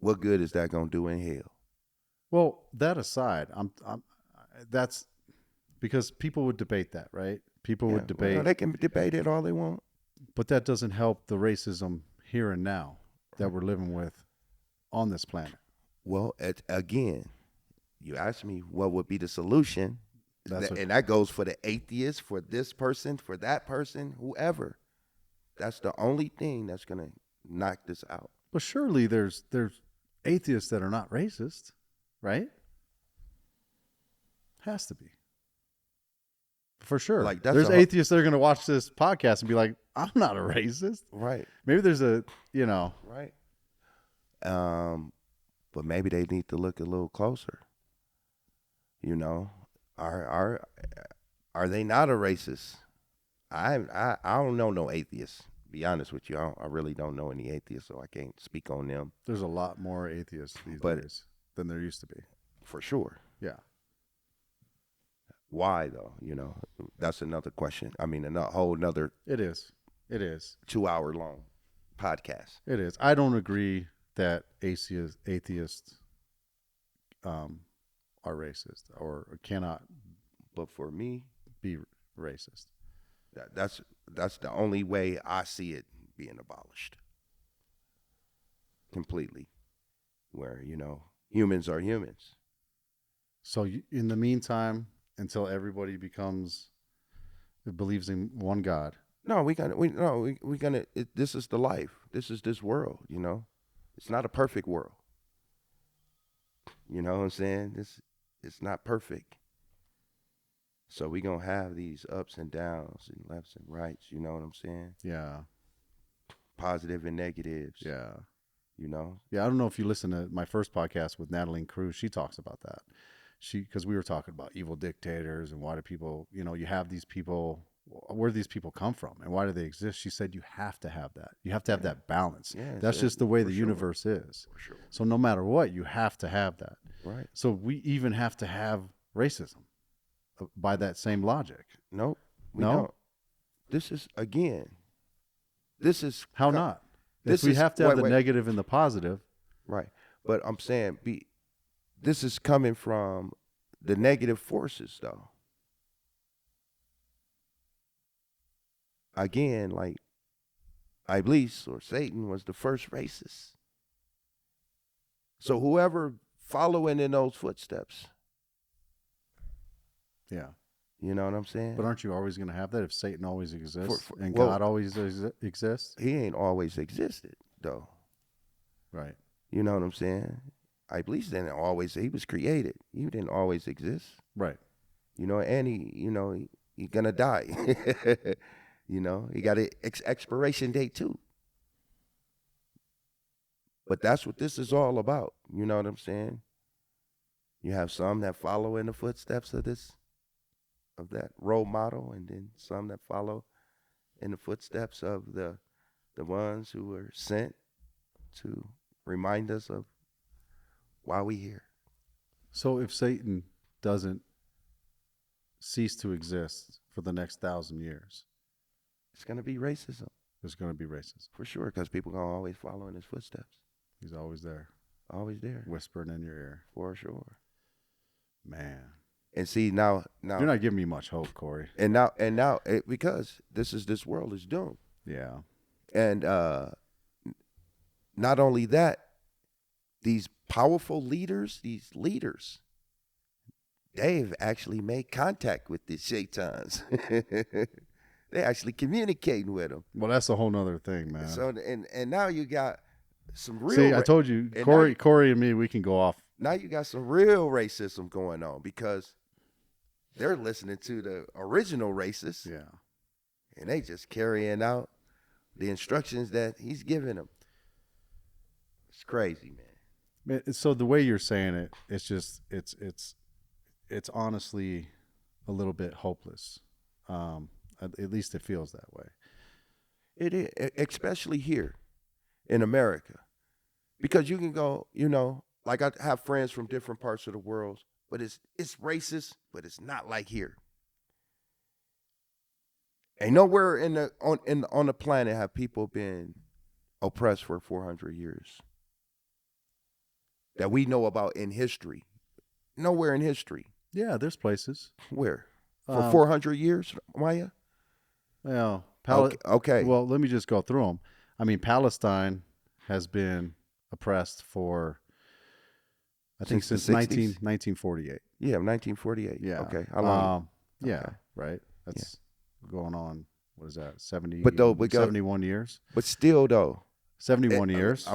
What good is that gonna do in hell? Well, that aside, that's because people would debate that, right? People would debate. Well, they can debate it all they want, but that doesn't help the racism here and now that we're living with on this planet. Well, again, you asked me what would be the solution, and that goes for the atheist, for this person, for that person, whoever. That's the only thing that's gonna knock this out. But surely there's atheists that are not racist, right? Has to be. for sure. Like there's atheists that are going to watch this podcast and be like, I'm not a racist. Right. Maybe there's a, Right. But maybe they need to look a little closer. Are they not a racist? I don't know no atheists. Be honest with you, I really don't know any atheists, so I can't speak on them. There's a lot more atheists these days than there used to be. For sure. Yeah. Why though? That's another question. I mean, a whole nother. It is 2-hour long podcast. It is. I don't agree that atheists are racist or cannot. But for me, be racist. That's the only way I see it being abolished. Completely. Where, humans are humans. So in the meantime, until everybody believes in one God. No, this is the life. This is this world, It's not a perfect world. You know what I'm saying? It's not perfect. So we're going to have these ups and downs and lefts and rights, you know what I'm saying? Yeah. Positive and negatives. Yeah. Yeah, I don't know if you listen to my first podcast with Natalie Cruz. She talks about that. Because we were talking about evil dictators and why do people, you have these people, where do these people come from and why do they exist? She said you have to have that. You have to have that balance. Yeah, that's just the way the universe is. For sure. So no matter what, you have to have that. Right. So we even have to have racism by that same logic. Nope. We don't. This is how not? If we have to have the negative and the positive. Right. But I'm saying this is coming from the negative forces, though. Again, like Iblis or Satan was the first racist. So whoever following in those footsteps. Yeah. You know what I'm saying? But aren't you always going to have that if Satan always exists and God always exists? He ain't always existed, though. Right. You know what I'm saying? Iblis didn't always, he was created. He didn't always exist. Right. And he gonna die. He got an expiration date too. But that's what this is all about. You know what I'm saying? You have some that follow in the footsteps of that role model, and then some that follow in the footsteps of the ones who were sent to remind us of why we here. So if Satan doesn't cease to exist for the next 1,000 years, it's going to be racism. There's going to be racism. For sure, because people are going to always follow in his footsteps. He's always there. Always there. Whispering in your ear. For sure. Man. And see, now you're not giving me much hope, Khouri. And now, because this world is doomed. Yeah. And not only that, these powerful leaders, they've actually made contact with these shaitans. They actually communicating with them. Well, that's a whole nother thing, man. So and now you got some real. See, I told you, Khouri and me, we can go off. Now you got some real racism going on because they're listening to the original racists. Yeah. And they just carrying out the instructions that he's giving them. It's crazy, man. So the way you're saying it, it's just it's honestly a little bit hopeless. At least it feels that way. It is, especially here in America, because you can go, like I have friends from different parts of the world, but it's racist, but it's not like here. Ain't nowhere on the planet have people been oppressed for 400 years that we know about in history. Nowhere in history. Yeah, there's places. Where? For 400 years, Maya? Well, okay. Well, let me just go through them. I mean, Palestine has been oppressed for, I think, since 1948. Yeah, 1948. Yeah. Okay. How long? Yeah, okay. Right. That's going on, what is that, 71 years? But still, though. 71 years.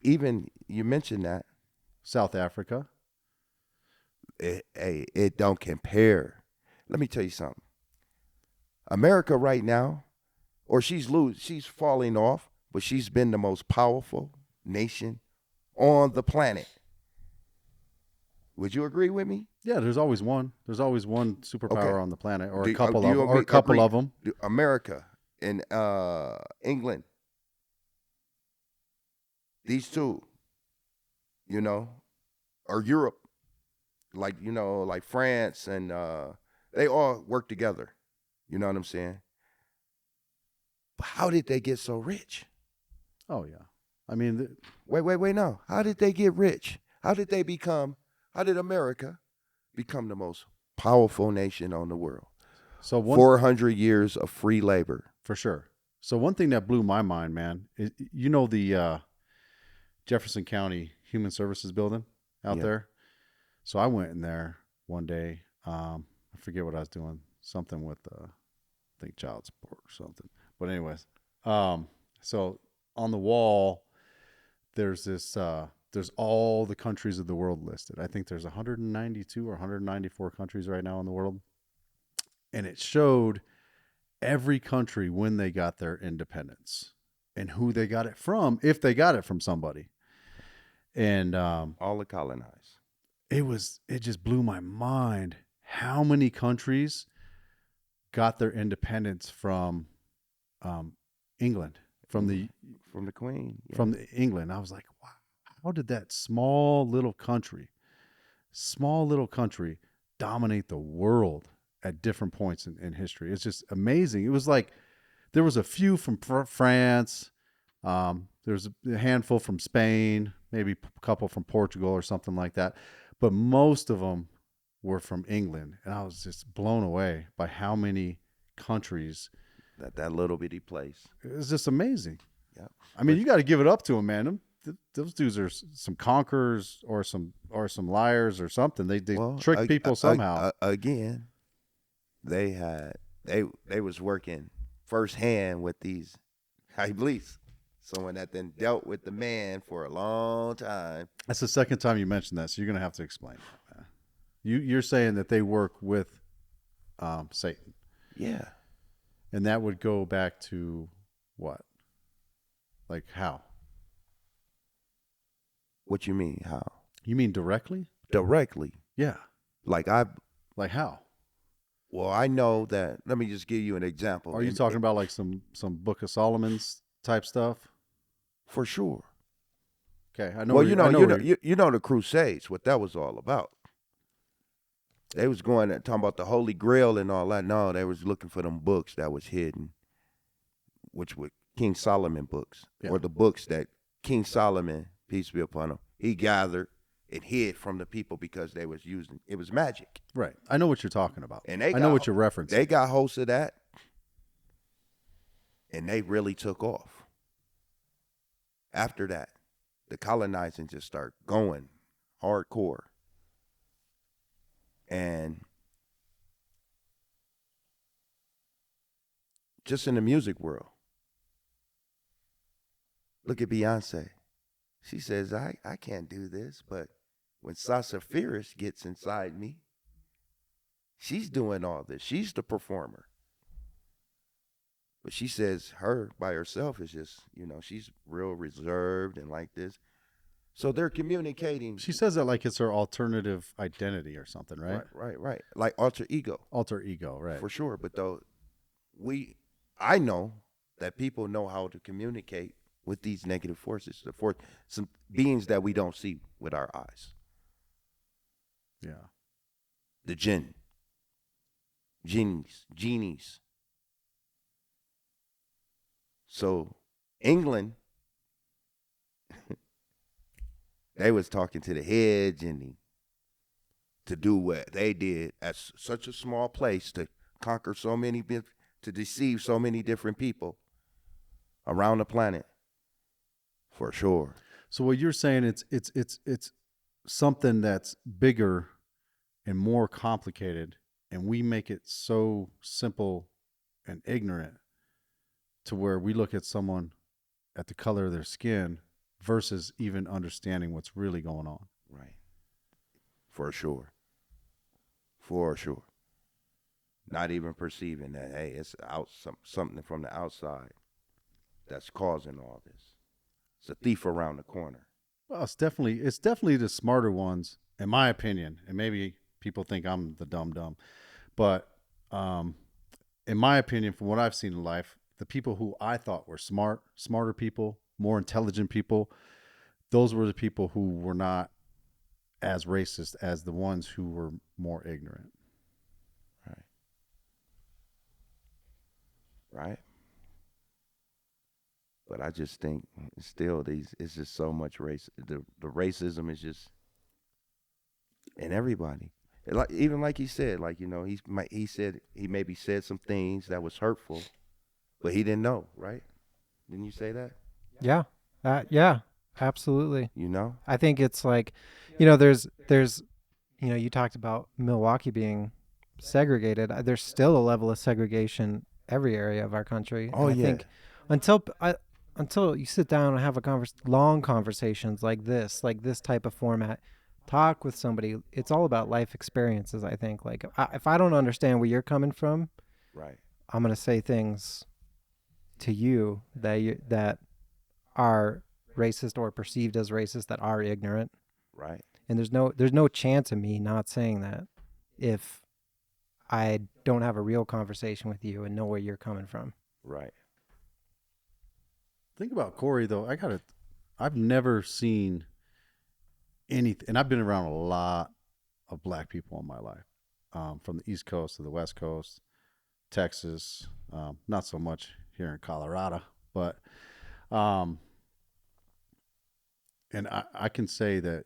Even, you mentioned that. South Africa. It don't compare. Let me tell you something. America right now, or she's falling off, but she's been the most powerful nation on the planet. Would you agree with me? Yeah, there's always one. There's always one superpower on the planet, or a couple of them. America and England. These two, or Europe, like France, and they all work together. You know what I'm saying? But how did they get so rich? Oh yeah, I mean, wait, no. How did they get rich? How did America become the most powerful nation on the world? So 400 years of free labor. For sure. So one thing that blew my mind, man, is the Jefferson County Human Services building out there. So I went in there one day. I forget what I was doing. Something with, I think, child support or something. But anyways, so on the wall, there's this, there's all the countries of the world listed. I think there's 192 or 194 countries right now in the world. And it showed every country when they got their independence and who they got it from, if they got it from somebody. And all the colonized. It just blew my mind how many countries got their independence from England, from the Queen, from England. I was like, wow, how did that small little country dominate the world at different points in history? It's just amazing. It was like there was a few from France. There's a handful from Spain, maybe a couple from Portugal or something like that. But most of them were from England. And I was just blown away by how many countries. That little bitty place. It was just amazing. Yeah. I mean, you got to give it up to them, man. Those dudes are some conquerors or some liars or something. They trick people somehow. Again, they was working firsthand with these Iblis. Someone that then dealt with the man for a long time. That's the second time you mentioned that, so you're going to have to explain that, man. You're saying that they work with Satan. Yeah. And that would go back to what? Like how? What you mean, how? You mean directly? Directly. Yeah. Like how? Well, I know that. Let me just give you an example. Are you talking about like some Book of Solomon's type stuff? For sure. Okay, I know. Well, you know the Crusades, what that was all about. They was going and talking about the Holy Grail and all that. No, they was looking for them books that was hidden, which were King Solomon books, or the books that King Solomon, peace be upon him, he gathered and hid from the people because they was using it was magic. Right. I know what you're talking about. And I know what you're referencing. They got host of that, and they really took off. After that, the colonizing just started going hardcore. And just in the music world, look at Beyonce. She says, I can't do this, but when Sasha Fierce gets inside me, she's doing all this. She's the performer. But she says her by herself is just, she's real reserved and like this. So they're communicating. She says that like it's her alternative identity or something, right? Right. Like alter ego. Alter ego, right. For sure. But though I know that people know how to communicate with these negative forces, some beings that we don't see with our eyes. Yeah. The genies. So England, they was talking to the heads and to do what they did at such a small place to conquer to deceive so many different people around the planet. For sure. So what you're saying, it's something that's bigger and more complicated, and we make it so simple and ignorant to where we look at someone at the color of their skin versus even understanding what's really going on. Right. For sure. not even perceiving that, hey, it's something from the outside that's causing all this. It's a thief around the corner. Well, it's definitely the smarter ones, in my opinion. And maybe people think I'm the dumb, but in my opinion, from what I've seen in life, the people who I thought were smarter people, more intelligent people, those were the people who were not as racist as the ones who were more ignorant. Right. But I just think still it's just so much race. The racism is just in everybody. Even like he said, like, you know, he said he maybe said some things that was hurtful, but he didn't know, right? Didn't you say that? Yeah. Yeah, absolutely. You know? I think it's like, you know, there's, you know, you talked about Milwaukee being segregated. There's still a level of segregation every area of our country. Oh, and I yeah. think until you sit down and have long conversations like this type of format, talk with somebody, it's all about life experiences. I think, like, if I don't understand where you're coming from, Right, I'm going to say things to you that are racist or perceived as racist, that are ignorant. right. And there's no chance of me not saying that if I don't have a real conversation with you and know where you're coming from. Right. Think about Khouri, though. I've never seen anything, and I've been around a lot of black people in my life, from the East Coast to the West Coast, Texas, not so much here in Colorado, but, and I can say that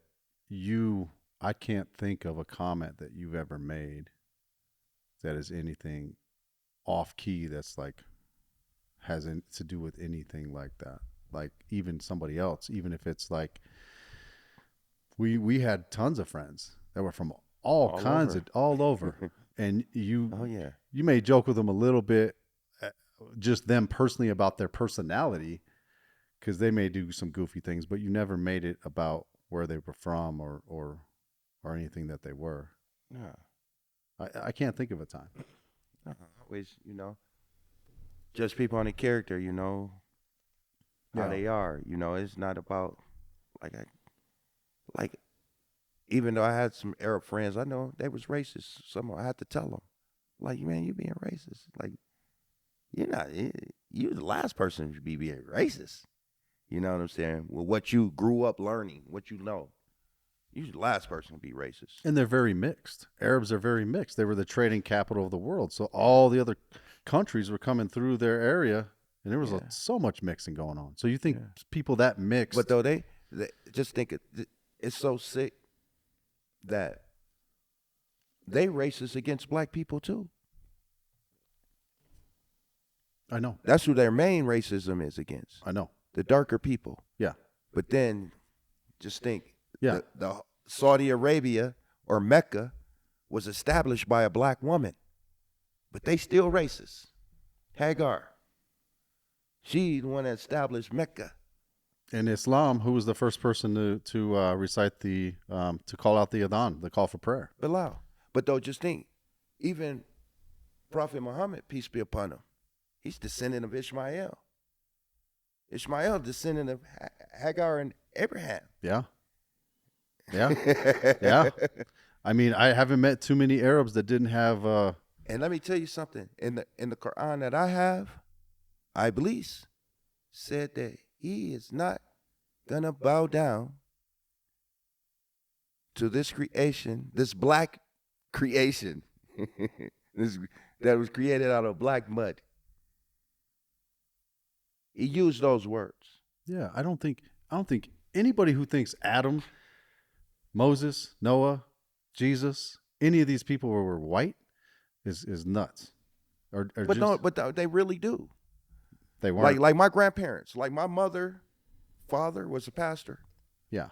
I can't think of a comment that you've ever made that is anything off key that's like has to do with anything like that. Like even somebody else, even if it's like we had tons of friends that were from all kinds of all over, and you may joke with them a little bit, just them personally, about their personality, because they may do some goofy things, but you never made it about where they were from or anything that they were. Yeah. I can't think of a time. Always, you know, judge people on their character, you know, how they are. You know, it's not about like even though I had some Arab friends, I know they was racist. I had to tell them, like, man, you being racist. Like, you're the last person to be being racist. You know what I'm saying? Well, what you grew up learning, what you know. You're the last person to be racist. And they're very mixed. Arabs are very mixed. They were the trading capital of the world. So all the other countries were coming through their area, and there was so much mixing going on. So you think people that mixed. But though they just think it's so sick that they racist against black people too. I know. That's who their main racism is against. I know. The darker people. Yeah. But then just think. Yeah. The Saudi Arabia or Mecca was established by a black woman, but they still racist. Hagar. She's the one that established Mecca. In Islam, who was the first person to recite to call out the adhan, the call for prayer? Bilal. But though, just think, even Prophet Muhammad, peace be upon him, he's descendant of Ishmael. Ishmael, descendant of Hagar and Abraham. Yeah. Yeah. Yeah. I mean, I haven't met too many Arabs that didn't have. And let me tell you something. In the Quran that I have, Iblis said that he is not gonna bow down to this creation, this black creation, that was created out of black mud. He used those words. Yeah, I don't think anybody who thinks Adam, Moses, Noah, Jesus, any of these people were white is nuts. But they really do. They weren't. Like my grandparents, like my father was a pastor. Yeah.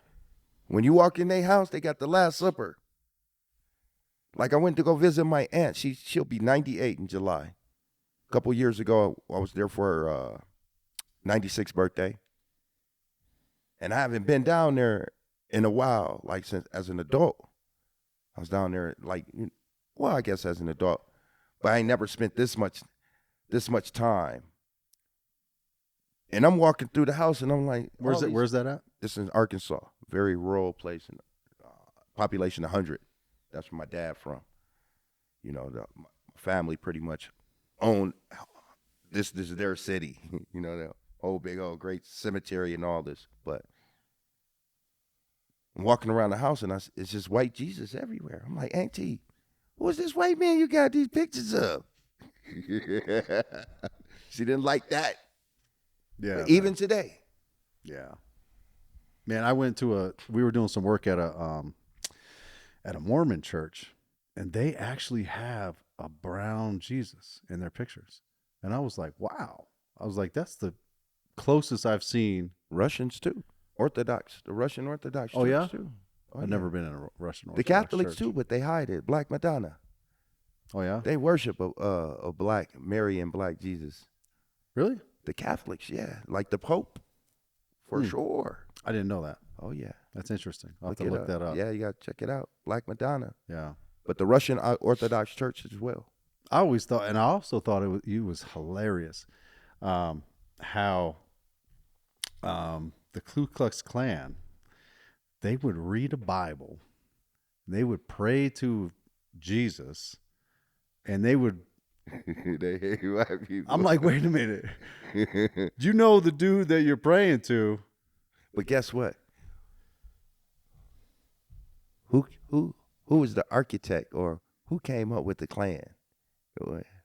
When you walk in their house, they got the Last Supper. Like I went to go visit my aunt. She'll be 98 in July. A couple years ago, I was there for her 96th birthday. And I haven't been down there in a while, since as an adult. I was down there I guess as an adult. but I ain't never spent this much time. And I'm walking through the house, and I'm like, Where's that at? This is Arkansas, very rural place, and population 100. That's where my dad from. You know, my family pretty much owned this is their city. You know, the old big old great cemetery and all this. But I'm walking around the house, and it's just white Jesus everywhere. I'm like, Auntie, who's this white man you got these pictures of? She didn't like that. Yeah. Even today. Yeah. Man, we were doing some work at a Mormon church, and they actually have a brown Jesus in their pictures. And I was like, wow. I was like, that's the closest I've seen. Russians too. Orthodox. The Russian Orthodox Oh, yeah? too. Oh, I've never been in a Russian Orthodox The Catholics church. too, but they hide it. Black Madonna. Oh, yeah? They worship a black Mary and black Jesus. Really? The Catholics, yeah. Like the Pope. For sure. I didn't know that. Oh, yeah. That's interesting. I'll have to look that up. Yeah, you got to check it out. Black Madonna. Yeah. But the Russian Orthodox Church as well. I always thought, and I also thought it was hilarious how the Ku Klux Klan, they would read a Bible, they would pray to Jesus, and they would. They hate white people. I'm like, wait a minute. Do you know the dude that you're praying to? But guess what? Who was the architect, or who came up with the Klan?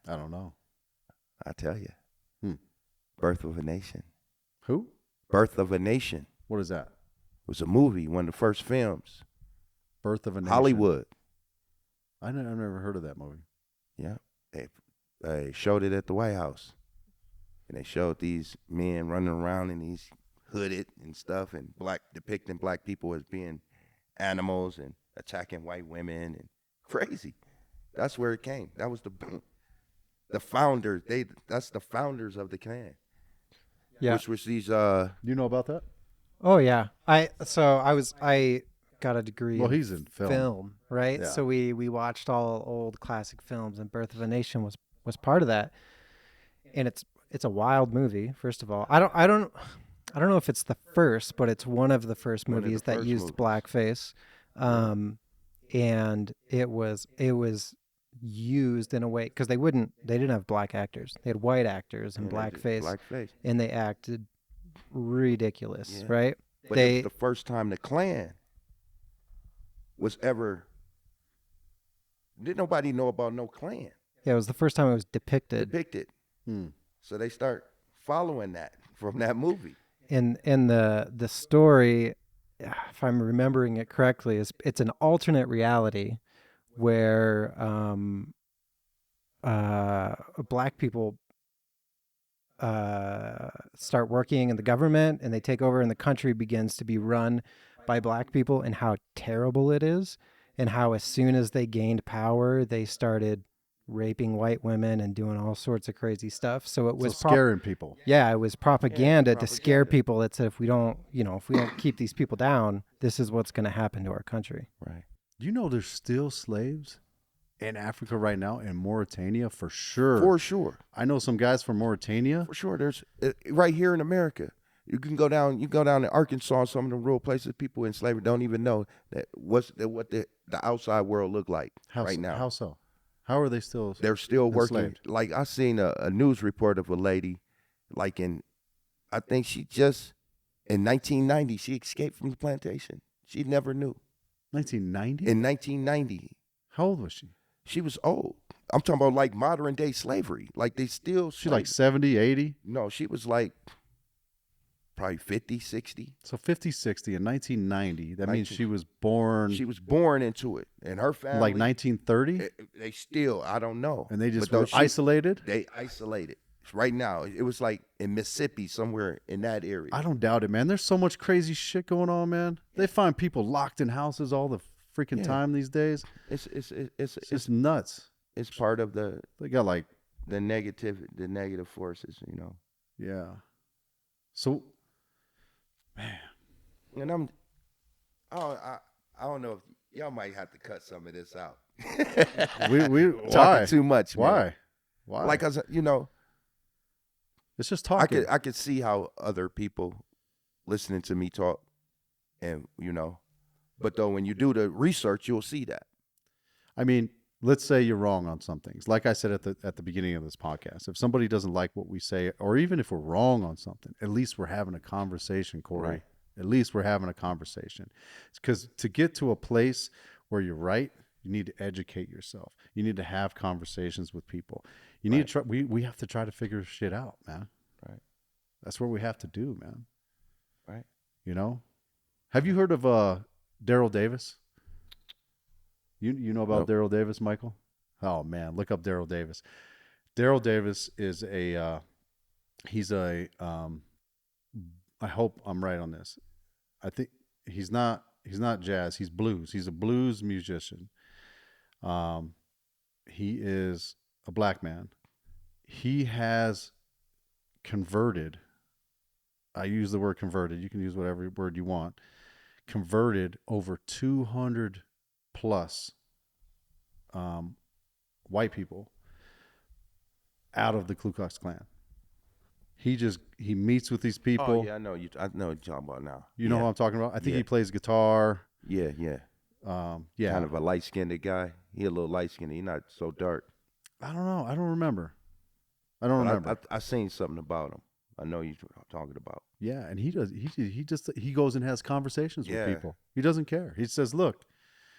I don't know. I tell you. Birth of a Nation. Who? Birth of a Nation. What is that? It was a movie, one of the first films. Birth of a Nation. Hollywood. I've never heard of that movie. Yeah. They showed it at the White House. And they showed these men running around in these hooded and stuff, and depicting black people as being animals and attacking white women, and crazy. That's where it came. That was the founders. That's the founders of the Klan. Yeah. Which was these You know about that? Oh yeah. I got a degree. Well, he's in film. Right? Yeah. So we watched all old classic films, and Birth of a Nation was part of that. And it's a wild movie, first of all. I don't know if it's the first, but it's one of the first movies that used blackface. And it was used in a way, because they didn't have black actors. They had white actors and blackface, and they acted ridiculous, right? But it was the first time the Klan was ever. Didn't nobody know about no Klan? Yeah, it was the first time it was depicted. So they start following that from that movie. And the story, if I'm remembering it correctly, it's an alternate reality where black people start working in the government, and they take over, and the country begins to be run by black people, and how terrible it is, and how as soon as they gained power, they started raping white women and doing all sorts of crazy stuff. So it was scaring people. Yeah, it was propaganda to scare people that said, if we don't keep these people down, this is what's going to happen to our country. Right. Do you know there's still slaves in Africa right now, in Mauritania, for sure? For sure. I know some guys from Mauritania. For sure. There's right here in America. You can go down to Arkansas, some of the rural places, people in slavery don't even know what the outside world look like right now. How so? How are they still? They're still working. enslaved? Like I seen a news report of a lady, like I think in 1990, she escaped from the plantation. She never knew. 1990? In 1990. How old was she? She was old. I'm talking about like modern day slavery. Like they still. She like 70, 80? No, she was like probably 50, 60. So 50, 60 in 1990. That means she was born. She was born into it, and her family. Like 1930. They still, I don't know. And they just were isolated. They isolated. Right now, it was like in Mississippi, somewhere in that area. I don't doubt it, man. There's so much crazy shit going on, man. They find people locked in houses all the freaking time these days. It's nuts. It's part of They got like the negative forces, you know. Yeah. So, man. And I don't know if y'all might have to cut some of this out. we Talking why? too much, man. Why? Why? Like it's just talking. I could see how other people listening to me talk, and but though when you do the research, you'll see that. I mean, let's say you're wrong on some things. Like I said at the beginning of this podcast, if somebody doesn't like what we say, or even if we're wrong on something, at least we're having a conversation, Khouri. Right. At least we're having a conversation. Because to get to a place where you're right, you need to educate yourself. You need to have conversations with people. You need to try. We have to try to figure shit out, man. Right. That's what we have to do, man. Right. Have you heard of Daryl Davis? You know about Nope. Daryl Davis, Michael? Oh man, look up Daryl Davis. Daryl Davis is he's a I hope I'm right on this. I think he's not jazz, he's blues. He's a blues musician. He is a black man. He has converted, I use the word converted, you can use whatever word you want, converted over 200 plus white people out of the Ku Klux Klan. He meets with these people. Oh yeah, I know what you're talking about now. You know who I'm talking about? I think he plays guitar. Yeah. Yeah. Kind of a light-skinned guy. He a little light-skinned. He not so dark. I don't know. I don't remember. I seen something about him. I know you're talking about. Yeah, and he goes and has conversations with people. He doesn't care. He says, look,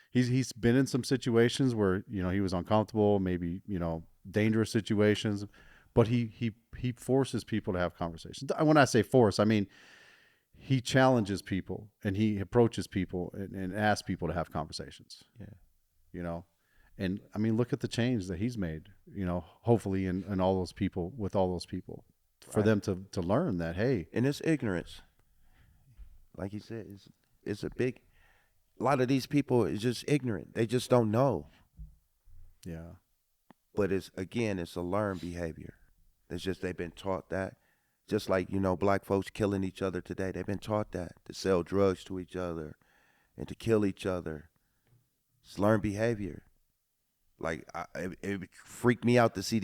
he's been in some situations where, he was uncomfortable, maybe, dangerous situations, but he forces people to have conversations. When I say force, I mean he challenges people and he approaches people and asks people to have conversations. Yeah. And I mean, look at the change that he's made, hopefully in all those people, with all those people, for them to learn that, hey. And it's ignorance. Like you said, it's a lot of these people is just ignorant. They just don't know. Yeah. But it's a learned behavior. It's just they've been taught that. Just like, black folks killing each other today. They've been taught that, to sell drugs to each other and to kill each other. It's learned behavior. Like, it freaked me out to see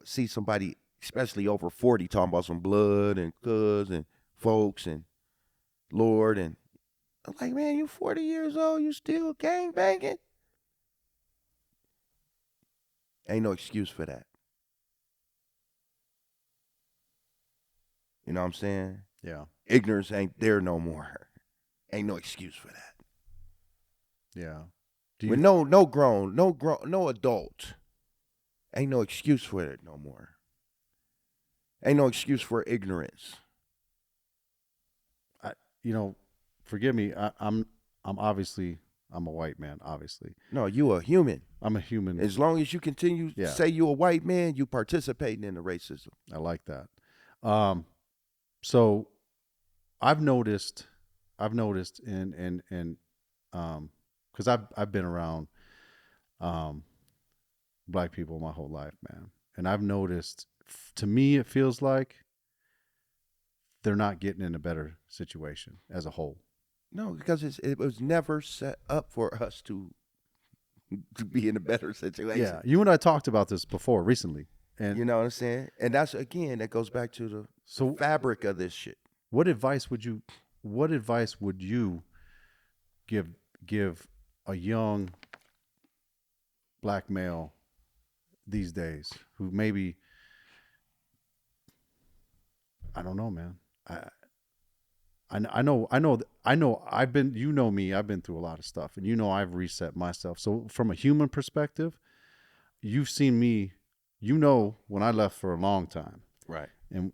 see somebody, especially over 40, talking about some blood and cuz and folks and Lord. And I'm like, man, you 40 years old, you still gang banging? Ain't no excuse for that. You know what I'm saying? Yeah. Ignorance ain't there no more. Ain't no excuse for that. Yeah. With no adult. Ain't no excuse for it no more. Ain't no excuse for ignorance. Forgive me. I'm obviously, I'm a white man, obviously. No, you a human. I'm a human. As long as you continue to say you a white man, you participating in the racism. I like that. So I've noticed in because I've been around black people my whole life, man, and I've noticed, to me, it feels like they're not getting in a better situation as a whole. No, because it was never set up for us to be in a better situation. Yeah, you and I talked about this before recently. And you know what I'm saying? And that's, again, that goes back to the fabric of this shit. What advice would you give a young black male these days who maybe, I don't know, man. I know I've been, I've been through a lot of stuff, and I've reset myself. So from a human perspective, you've seen me. When I left for a long time, right? And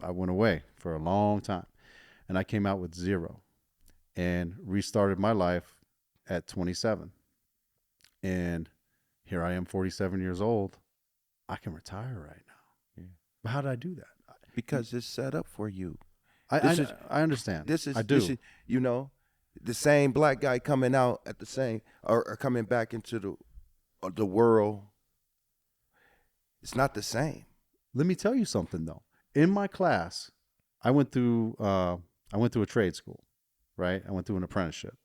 I went away for a long time, and I came out with 0, and restarted my life at 27, and here I am, 47 years old. I can retire right now. Yeah. But how did I do that? Because it's set up for you. I understand. I do. This is, the same black guy coming out at the same or coming back into the world. It's not the same. Let me tell you something though. In my class, I went through a trade school, right? I went through an apprenticeship,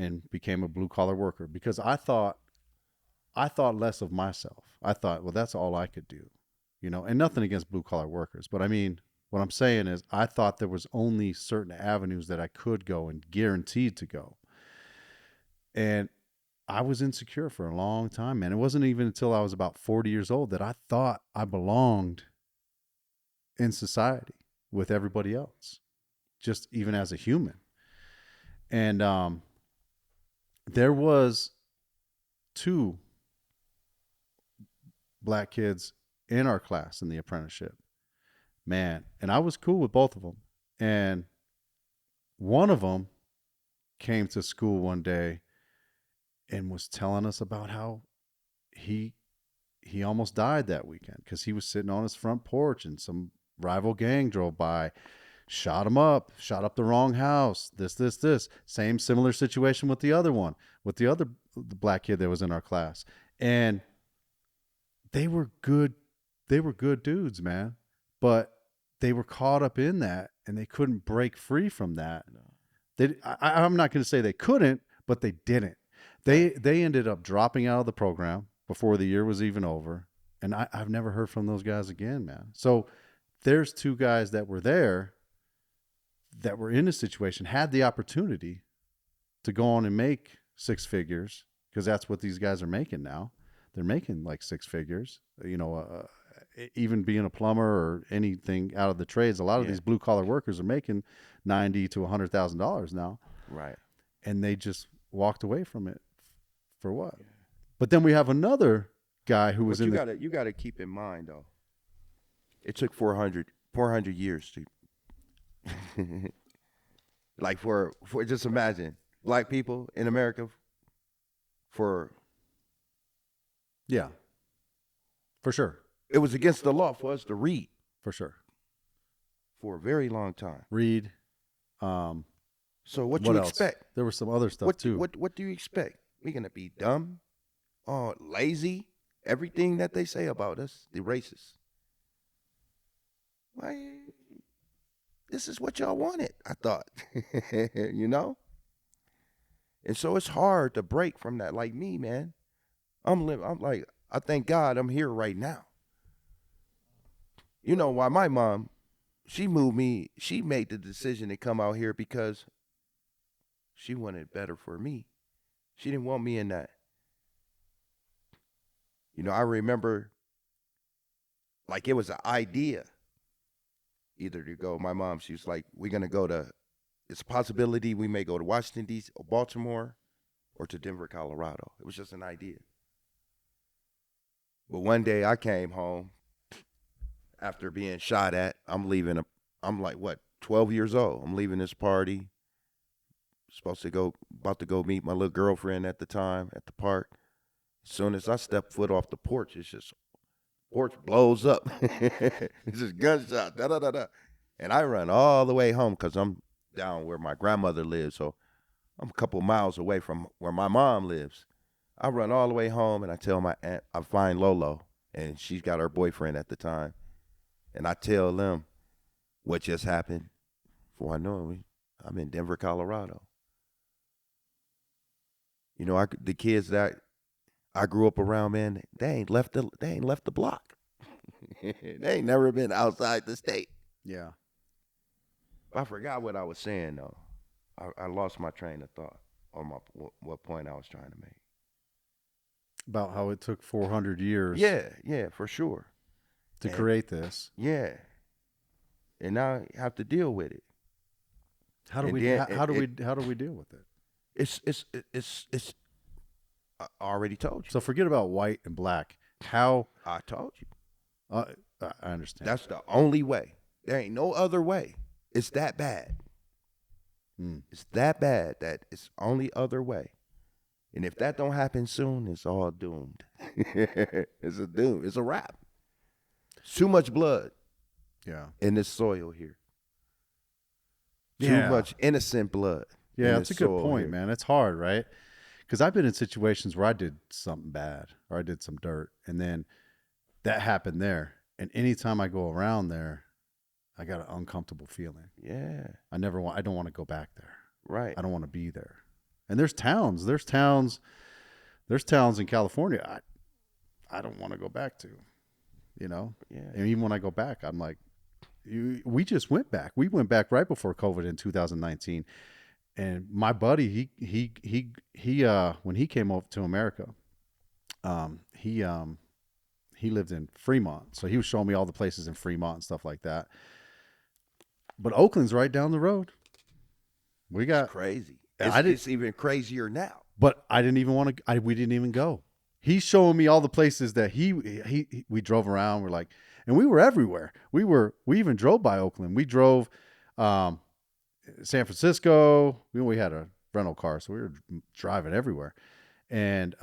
and became a blue collar worker because I thought less of myself. I thought, well, that's all I could do, and nothing against blue collar workers. But I mean, what I'm saying is I thought there was only certain avenues that I could go and guaranteed to go. And I was insecure for a long time, man. It wasn't even until I was about 40 years old that I thought I belonged in society with everybody else, just even as a human. And there was 2 black kids in our class in the apprenticeship, man. And I was cool with both of them. And one of them came to school one day and was telling us about how he almost died that weekend because he was sitting on his front porch and some rival gang drove by, shot up the wrong house, this. Same similar situation with the other one, with the black kid that was in our class. And they were good dudes, man. But they were caught up in that and they couldn't break free from that. I'm not going to say they couldn't, but they didn't. They ended up dropping out of the program before the year was even over. And I've never heard from those guys again, man. So there's 2 guys that were there that were in a situation, had the opportunity to go on and make 6 figures because that's what these guys are making now. They're making like 6 figures, even being a plumber or anything out of the trades. A lot of these blue collar workers are making $90,000 to $100,000 now. Right. And they just walked away from it for what? Yeah. But then we have another guy who was you got to keep in mind though. It took 400 years to like for just imagine black people in America for sure. It was against the law for us to read. For sure. For a very long time. Read. So what you expect? There was some other stuff too. What do you expect? We're gonna be dumb, lazy, everything that they say about us, the racists. Why? This is what y'all wanted, I thought. And so it's hard to break from that. Like me, man. I'm like, I thank God I'm here right now. You know why my mom, she made the decision to come out here because she wanted better for me. She didn't want me in that. I remember like it was an idea either to go. My mom, she was like, we're going to go to, it's a possibility we may go to Washington, D.C., or Baltimore, or to Denver, Colorado. It was just an idea. But one day I came home after being shot at. I'm like, 12 years old. I'm leaving this party. About to go meet my little girlfriend at the time at the park. As soon as I step foot off the porch, porch blows up. It's just gunshot, da-da-da-da. And I run all the way home because I'm down where my grandmother lives. So I'm a couple miles away from where my mom lives. I run all the way home and I tell my aunt, I find Lolo, and she's got her boyfriend at the time. And I tell them what just happened. Before I know it, I'm in Denver, Colorado. The kids that I grew up around, man, they ain't left the block. They ain't never been outside the state. Yeah. I forgot what I was saying though. I lost my train of thought on what point I was trying to make. About how it took 400 years. Yeah, for sure. To create this. Yeah. And now I have to deal with it. How do we deal with it? It's I already told you. So forget about white and black. How? I told you. I understand. That's the only way. There ain't no other way. It's that bad. It's that bad that it's only other way. And if that don't happen soon, it's all doomed. It's a doom. It's a wrap. Too much blood. Yeah. In this soil here. Too much innocent blood. Yeah, that's a good point, here. man. It's hard, right? Because I've been in situations where I did something bad or I did some dirt, and then that happened there. And anytime I go around there, I got an uncomfortable feeling. Yeah. I don't want to go back there. Right. I don't want to be there. And there's towns in California I don't want to go back to, you know? Yeah. And even when I go back, I'm like, we just went back. We went back right before COVID in 2019. And my buddy, he when he came over to America, he lived in Fremont. So he was showing me all the places in Fremont and stuff like that. But Oakland's right down the road. It's crazy. It's even crazier now. But I didn't even want to. We didn't even go. He's showing me all the places that we drove around. We're like, and we were everywhere. We even drove by Oakland. We drove San Francisco. We had a rental car, so we were driving everywhere. And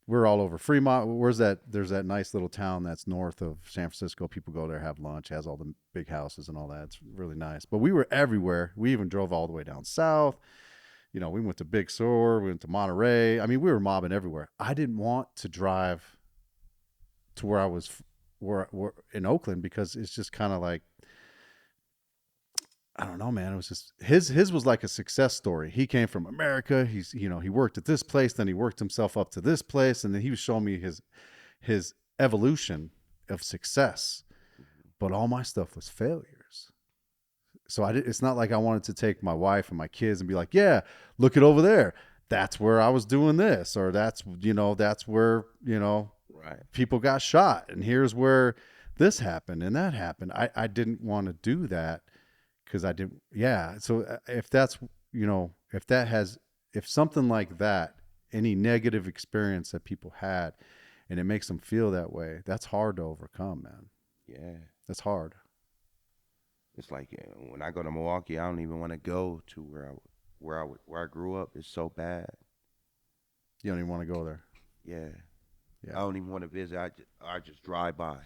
we're all over Fremont. There's that nice little town that's north of San Francisco. People go there, have lunch, has all the big houses and all that. It's really nice. But we were everywhere. We even drove all the way down south. You know, we went to Big Sur, we went to Monterey. I mean, we were mobbing everywhere. I didn't want to drive to where I was in Oakland because it's just kind of like, I don't know, man. It was just his was like a success story. He came from America. He worked at this place, then he worked himself up to this place, and then he was showing me his evolution of success. But all my stuff was failures. So it's not like I wanted to take my wife and my kids and be like, yeah, look it over there. That's where I was doing this, or that's where, right, people got shot, and here's where this happened and that happened. I didn't want to do that because I didn't. Yeah. So if something like that, any negative experience that people had, and it makes them feel that way, that's hard to overcome, man. Yeah. That's hard. It's like when I go to Milwaukee, I don't even want to go to where I grew up. It's so bad. You don't even want to go there. Yeah. I don't even want to visit. I just drive by.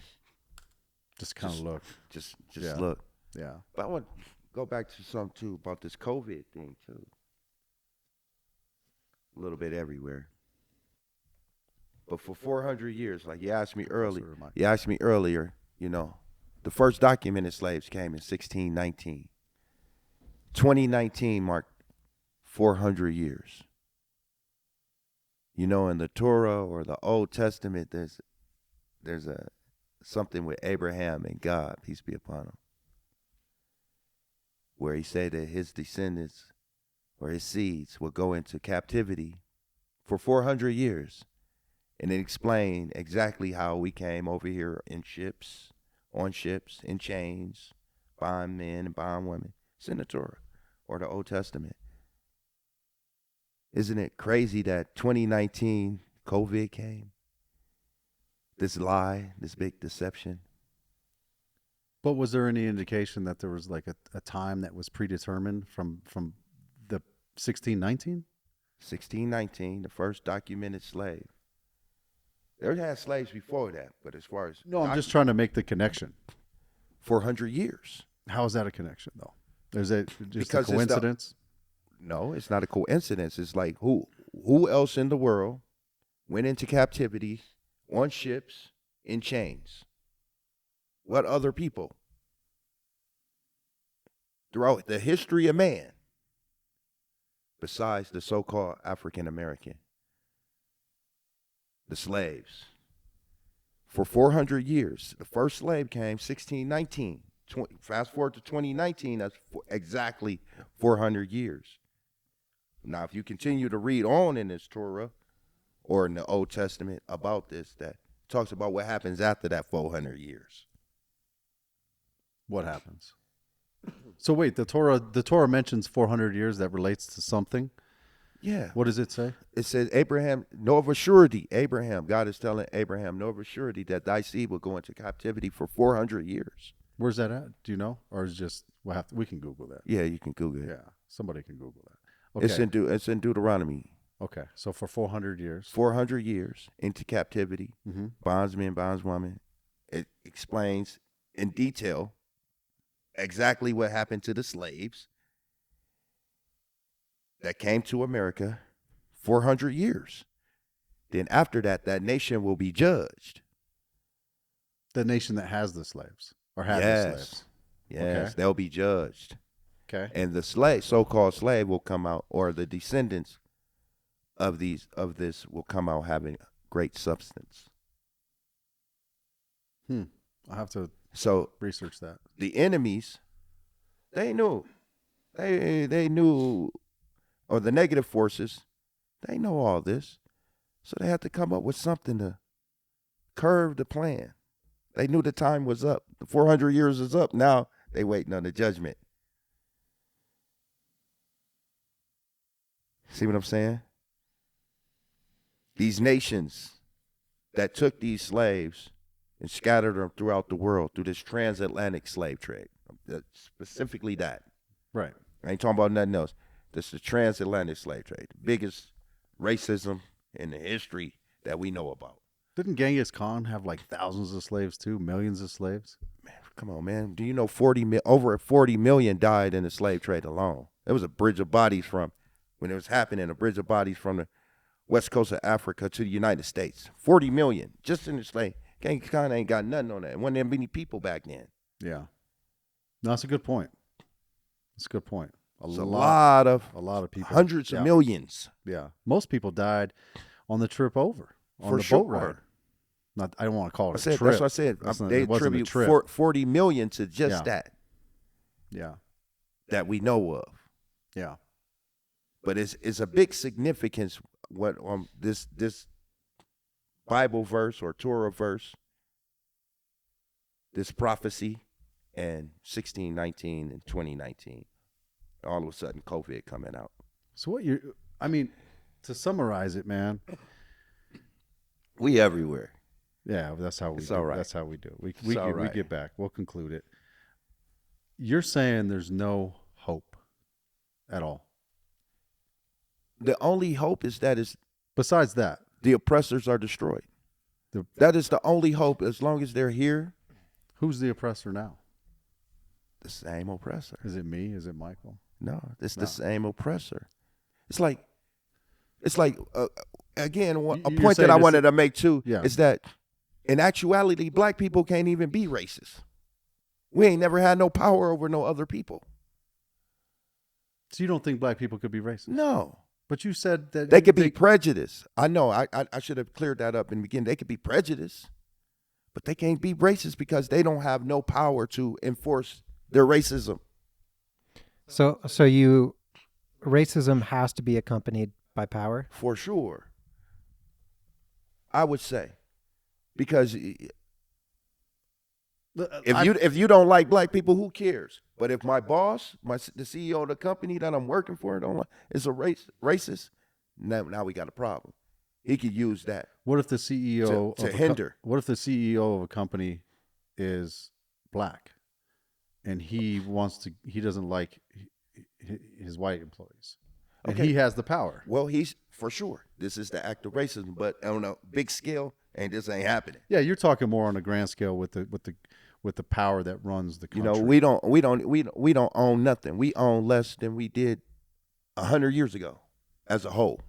Just kind of look. Just look. Yeah. But I want to go back to something too about this COVID thing too. A little bit everywhere. But for 400 years, like you asked me earlier, the first documented slaves came in 1619. 2019 marked 400 years. In the Torah or the Old Testament, there's something with Abraham and God, peace be upon him, where he said that his descendants or his seeds will go into captivity for 400 years. And it explained exactly how we came over here in ships, on ships, in chains, bond men and bond women. It's in the Torah or the Old Testament. Isn't it crazy that 2019 COVID came? This lie, this big deception. But was there any indication that there was like a time that was predetermined from the 1619? 1619, the first documented slave. There had slaves before that, but as far as... No, I'm just trying to make the connection. 400 years. How is that a connection, though? Is it just because a coincidence? No, it's not a coincidence. It's like who else in the world went into captivity on ships in chains? What other people? Throughout the history of man, besides the so-called African American, the slaves. For 400 years, the first slave came 1619. Fast forward to 2019, that's exactly 400 years. Now, if you continue to read on in this Torah or in the Old Testament about this, that talks about what happens after that 400 years. What happens? So wait, the Torah mentions 400 years that relates to something? Yeah. What does it say? It says, Abraham, know of a surety, God is telling Abraham, know of a surety that thy seed will go into captivity for 400 years. Where's that at? Do you know? Or is it just, we can Google that. Yeah, you can Google it. Yeah, somebody can Google that. Okay. It's in Deuteronomy. Okay, so for 400 years. 400 years into captivity, mm-hmm. bondsmen, bondswomen. It explains in detail exactly what happened to the slaves that came to America 400 years. Then after that, that nation will be judged. The nation that has the slaves or had the slaves. Yes, okay. They'll be judged. Okay. And the slave, so-called slave, will come out, or the descendants of this will come out having great substance. I have to research that. The enemies, they knew, they knew, or the negative forces, they know all this, so they had to come up with something to curve the plan. They knew the time was up. The 400 years is up. Now they waiting on the judgment. See what I'm saying? These nations that took these slaves and scattered them throughout the world through this transatlantic slave trade. Specifically that. Right. I ain't talking about nothing else. This is the transatlantic slave trade. The biggest racism in the history that we know about. Didn't Genghis Khan have like thousands of slaves too? Millions of slaves? Man, come on, man. Do you know over 40 million died in the slave trade alone? There was a bridge of bodies when it was happening, a bridge of bodies from the west coast of Africa to the United States. 40 million just in the slave. Genghis Khan ain't got nothing on that. There wasn't that many people back then. Yeah. No, that's a good point. That's a good point. A lot of people. Hundreds of millions. Yeah. Most people died on the trip over. On the boat ride. I don't want to call it a trip. That's what I said. They attribute 40 million to just that. Yeah. That we know of. Yeah. But it's a big significance what this Bible verse or Torah verse, this prophecy, and 1619 and 2019. All of a sudden, COVID coming out. So to summarize it, man. We everywhere. Yeah, that's how we it's do. All right. That's how we do. We get back. We'll conclude it. You're saying there's no hope at all. The only hope is besides that, the oppressors are destroyed. That is the only hope as long as they're here. Who's the oppressor now? The same oppressor. Is it me? Is it Michael? No, it's the same oppressor. It's like again, a point that I wanted to make too is that in actuality, black people can't even be racist. We ain't never had no power over no other people. So you don't think black people could be racist? No. But you said that they could be prejudiced. I know. I should have cleared that up in the beginning. They could be prejudiced, but they can't be racist because they don't have no power to enforce their racism. So racism has to be accompanied by power? For sure. I would say. Because if you don't like black people, who cares? But if my boss, the CEO of the company that I'm working for, is a racist, now we got a problem. He could use that. What if the CEO to hinder? What if the CEO of a company is black, and he doesn't like his white employees, and he has the power? Well, he's for sure. This is the act of racism, but on a big scale, this ain't happening. Yeah, you're talking more on a grand scale with the power that runs the country. We don't own nothing. We own less than we did 100 years ago, as a whole.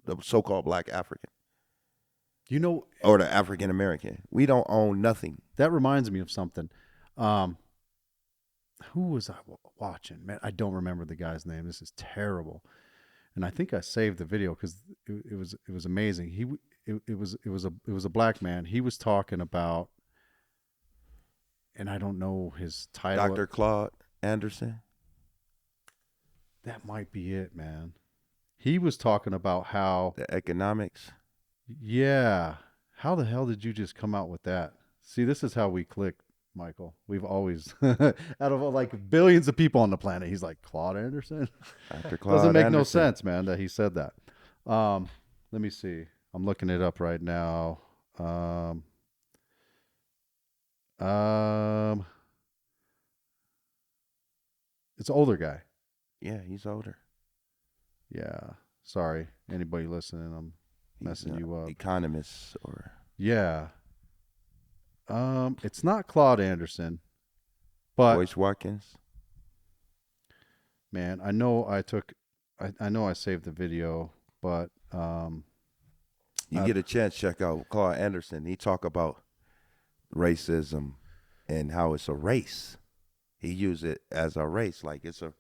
The so-called black African. Or the African American. We don't own nothing. That reminds me of something. Who was I watching? Man, I don't remember the guy's name. This is terrible. And I think I saved the video because it was amazing. It was a black man. He was talking about, and I don't know his title. Dr. Claude Anderson. That might be it, man. He was talking about how the economics. Yeah. How the hell did you just come out with that? See, this is how we click, Michael. We've always, out of like billions of people on the planet, he's like, Claude Anderson? Dr. Claude Doesn't make Anderson. no sense, man, that he said that. Let me see. I'm looking it up right now. It's an older guy. Yeah, he's older. Yeah. Sorry, anybody listening, I'm messing you up. Economists or. Yeah. It's not Claude Anderson, but Boyce Watkins. Man, I know I saved the video, but you get a chance, check out Claude Anderson. He talk about racism and how it's a race. He used it as a race, like it's a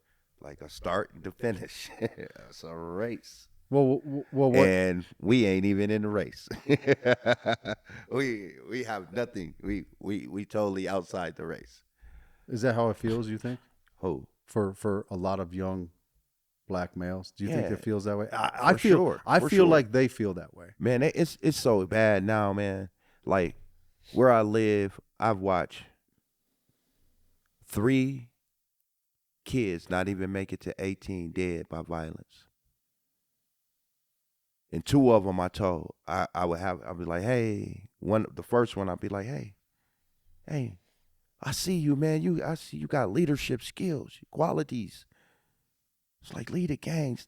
start to finish. It's a race. Well, what? And we ain't even in the race. we have nothing. We totally outside the race. Is that how it feels, you think? Who? For a lot of young black males? Do you think Yeah. it feels that way? I For feel sure. I For feel sure. like they feel that way. Man, it's so bad now, man. Like where I live, I've watched 3 kids not even make it to 18 dead by violence. And 2 of them I told, I'd be like, hey, the first one I'd be like, hey, I see you, man. I see you got leadership skills, qualities. It's like lead the gangs.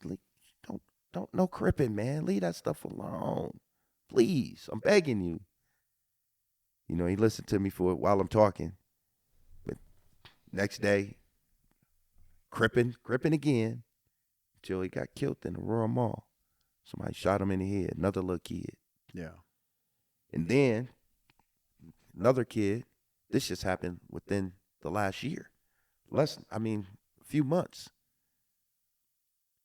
Don't no cripping, man. Leave that stuff alone. Please. I'm begging you. You know, he listened to me for while I'm talking. But next day, cripping again until he got killed in the Aurora Mall. Somebody shot him in the head, another little kid. Yeah. And then another kid, this just happened within the last year. A few months.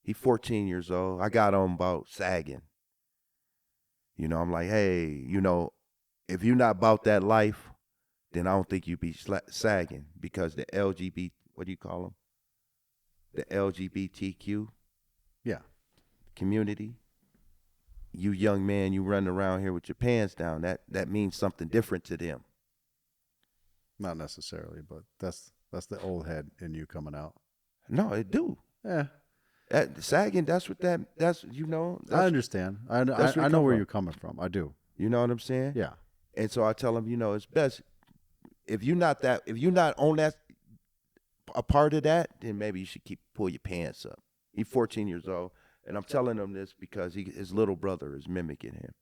He's 14 years old. I got on about sagging. You know, I'm like, hey, you know, if you're not about that life, then I don't think you be sagging because the what do you call them? The LGBTQ community. You young man, you running around here with your pants down. That means something different to them. Not necessarily, but that's the old head in you coming out. No, it do. Yeah. Sagging, that's you know. I understand. I know where you're coming from. I do. You know what I'm saying? Yeah. And so I tell them, you know, it's best if you're not on that a part of that, then maybe you should pull your pants up. He's 14 years old, and I'm telling him this because his little brother is mimicking him.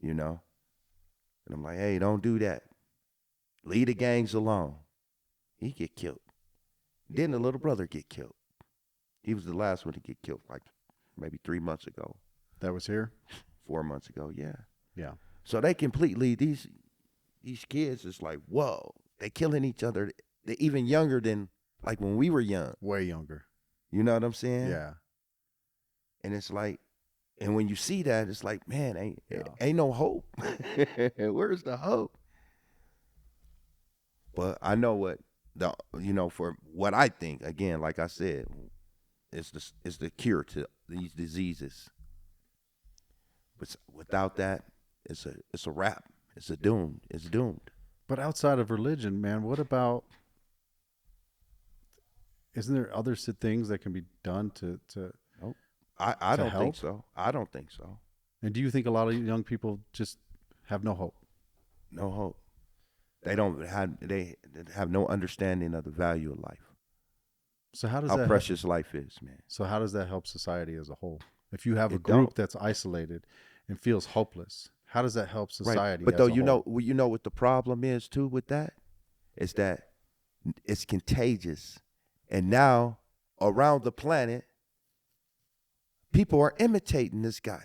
You know, and I'm like, hey, don't do that. Leave the gangs alone. He get killed. Then the little brother get killed. He was the last one to get killed, like maybe 3 months ago. That was here? 4 months ago, yeah. Yeah. So they completely, these kids is like, whoa, they killing each other. They're even younger than like when we were young. Way younger. You know what I'm saying? Yeah. And it's like, and when you see that, it's like, man, ain't no hope. Where's the hope? But I know for what I think, again, like I said, is the cure to these diseases. But without that, it's a wrap. It's doomed. But outside of religion, man, what about? Isn't there other things that can be done to? Nope. I don't help? think so. I don't think so. And do you think a lot of young people just have no hope? No hope. They have no understanding of the value of life. So how precious life is, man. So how does that help society as a whole? If you have a group that's isolated and feels hopeless, how does that help society? Right. But you know what the problem is too with that is that it's contagious, and now around the planet, people are imitating this guy.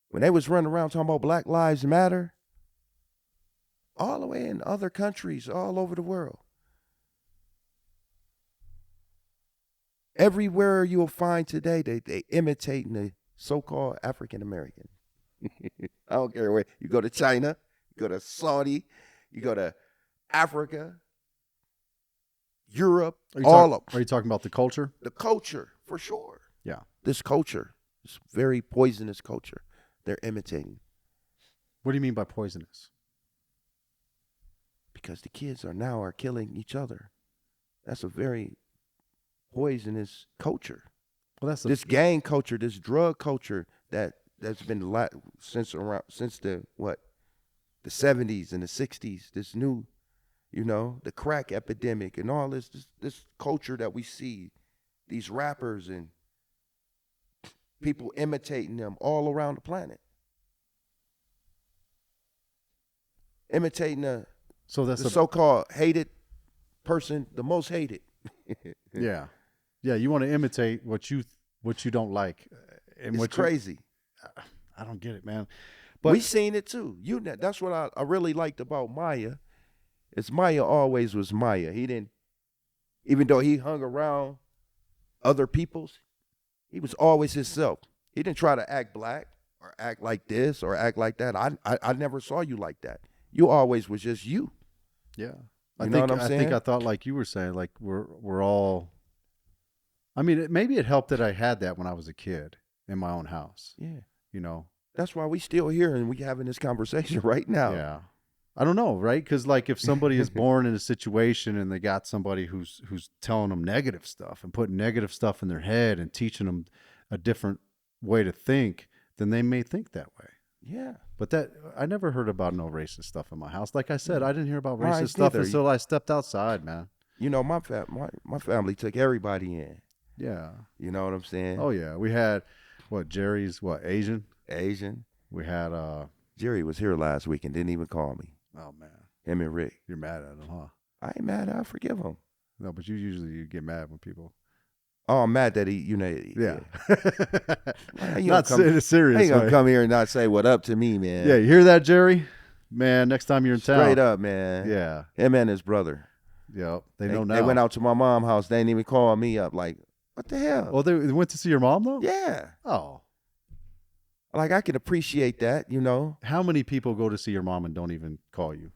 When they was running around talking about Black Lives Matter, all the way in other countries, all over the world. Everywhere you'll find today, they imitating the so-called African American. I don't care where you go to China, you go to Saudi, you go to Africa, Europe, all of them. Are you talking about the culture? The culture, for sure. Yeah. This culture, this very poisonous culture, they're imitating. What do you mean by poisonous? Because the kids are killing each other. That's a very poisonous culture. Well, that's this gang culture, this drug culture that's been since the 70s and the 60s. This new, the crack epidemic and all this culture that we see, these rappers and people imitating them all around the planet, imitating the so-called hated person, the most hated. Yeah. You want to imitate what you don't like, and it's crazy. I don't get it, man. But we seen it too. That's what I really liked about Maya. Is Maya always was Maya. He didn't, even though he hung around other people's, he was always himself. He didn't try to act black or act like this or act like that. I never saw you like that. You always was just you. Yeah. You know what I'm saying? I thought like you were saying, like we're all. I mean, maybe it helped that I had that when I was a kid in my own house. Yeah. You know. That's why we still here and we having this conversation right now. Yeah. I don't know, right? Because like if somebody is born in a situation and they got somebody who's telling them negative stuff and putting negative stuff in their head and teaching them a different way to think, then they may think that way. Yeah. But that I never heard about no racist stuff in my house. Like I said, I didn't hear about racist stuff until I stepped outside, man. You know, my family took everybody in. Yeah. You know what I'm saying? Oh yeah. We had Jerry's Asian? Asian. We had Jerry was here last week and didn't even call me. Oh man. Him and Rick. You're mad at him, huh? I ain't mad. I forgive him. No, but you get mad when people. Oh, I'm mad that he, Yeah. Not in a serious way. He ain't gonna way. come here and not say what up to me, man. Yeah, you hear that, Jerry? Man, next time you're in town. Straight up, man. Yeah. Him and his brother. Yep. They know now. They went out to my mom's house. They didn't even call me up. Like, what the hell? Oh, they went to see your mom though? Yeah. Oh. Like, I can appreciate that, you know. How many people go to see your mom and don't even call you?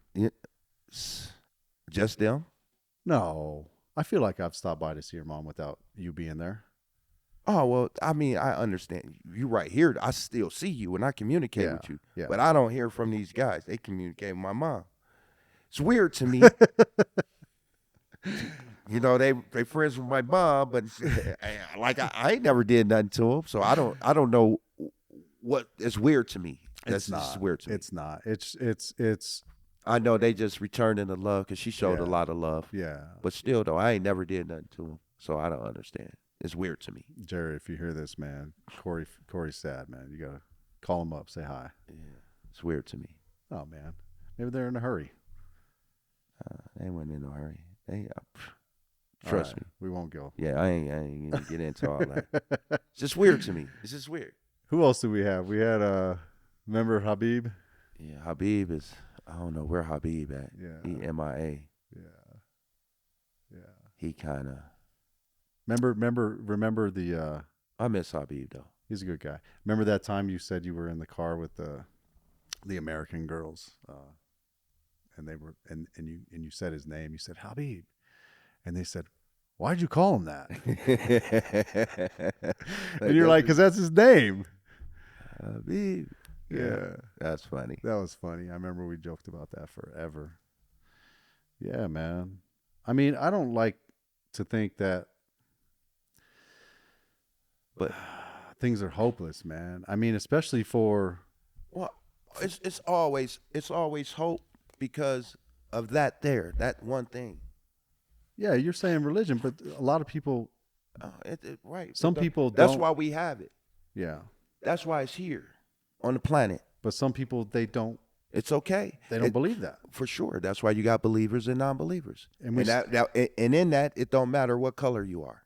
Just them? No. I feel like I've stopped by to see your mom without you being there. Oh, well, I mean, I understand. You right here, I still see you and I communicate with you. Yeah. But I don't hear from these guys. They communicate with my mom. It's weird to me. You know, they friends with my mom, but like I ain't never did nothing to them. So I don't know what it's weird to me. That's just weird to me. It's not. It's I know they just returning the love because she showed a lot of love. Yeah. But still, though, I ain't never did nothing to him. So I don't understand. It's weird to me. Jerry, if you hear this, man, Khouri's sad, man. You got to call him up, say hi. Yeah. It's weird to me. Oh, man. Maybe they're in a hurry. They weren't in no hurry. Trust me. We won't go. Yeah, I ain't gonna get into all that. It's just weird to me. It's just weird. Who else do we have? We had, remember Habib? Yeah, Habib is, I don't know where Habib at. Yeah. He MIA. Yeah. He kind of. Remember the. I miss Habib though. He's a good guy. Remember that time you said you were in the car with the American girls, and they were and you said his name. You said Habib, and they said, "Why'd you call him that?" And you're like, "Cause that's his name." Habib. Yeah, that's funny. That was funny. I remember we joked about that forever. Yeah, man. I mean, I don't like to think that, but things are hopeless, man. I mean, especially for. Well, it's always hope because of that one thing. Yeah, you're saying religion, but a lot of people. Right. Some people. That's why we have it. Yeah. That's why it's here on the planet. But some people, they don't. It's okay. They don't believe that. For sure. That's why you got believers and non-believers. And in that, it don't matter what color you are.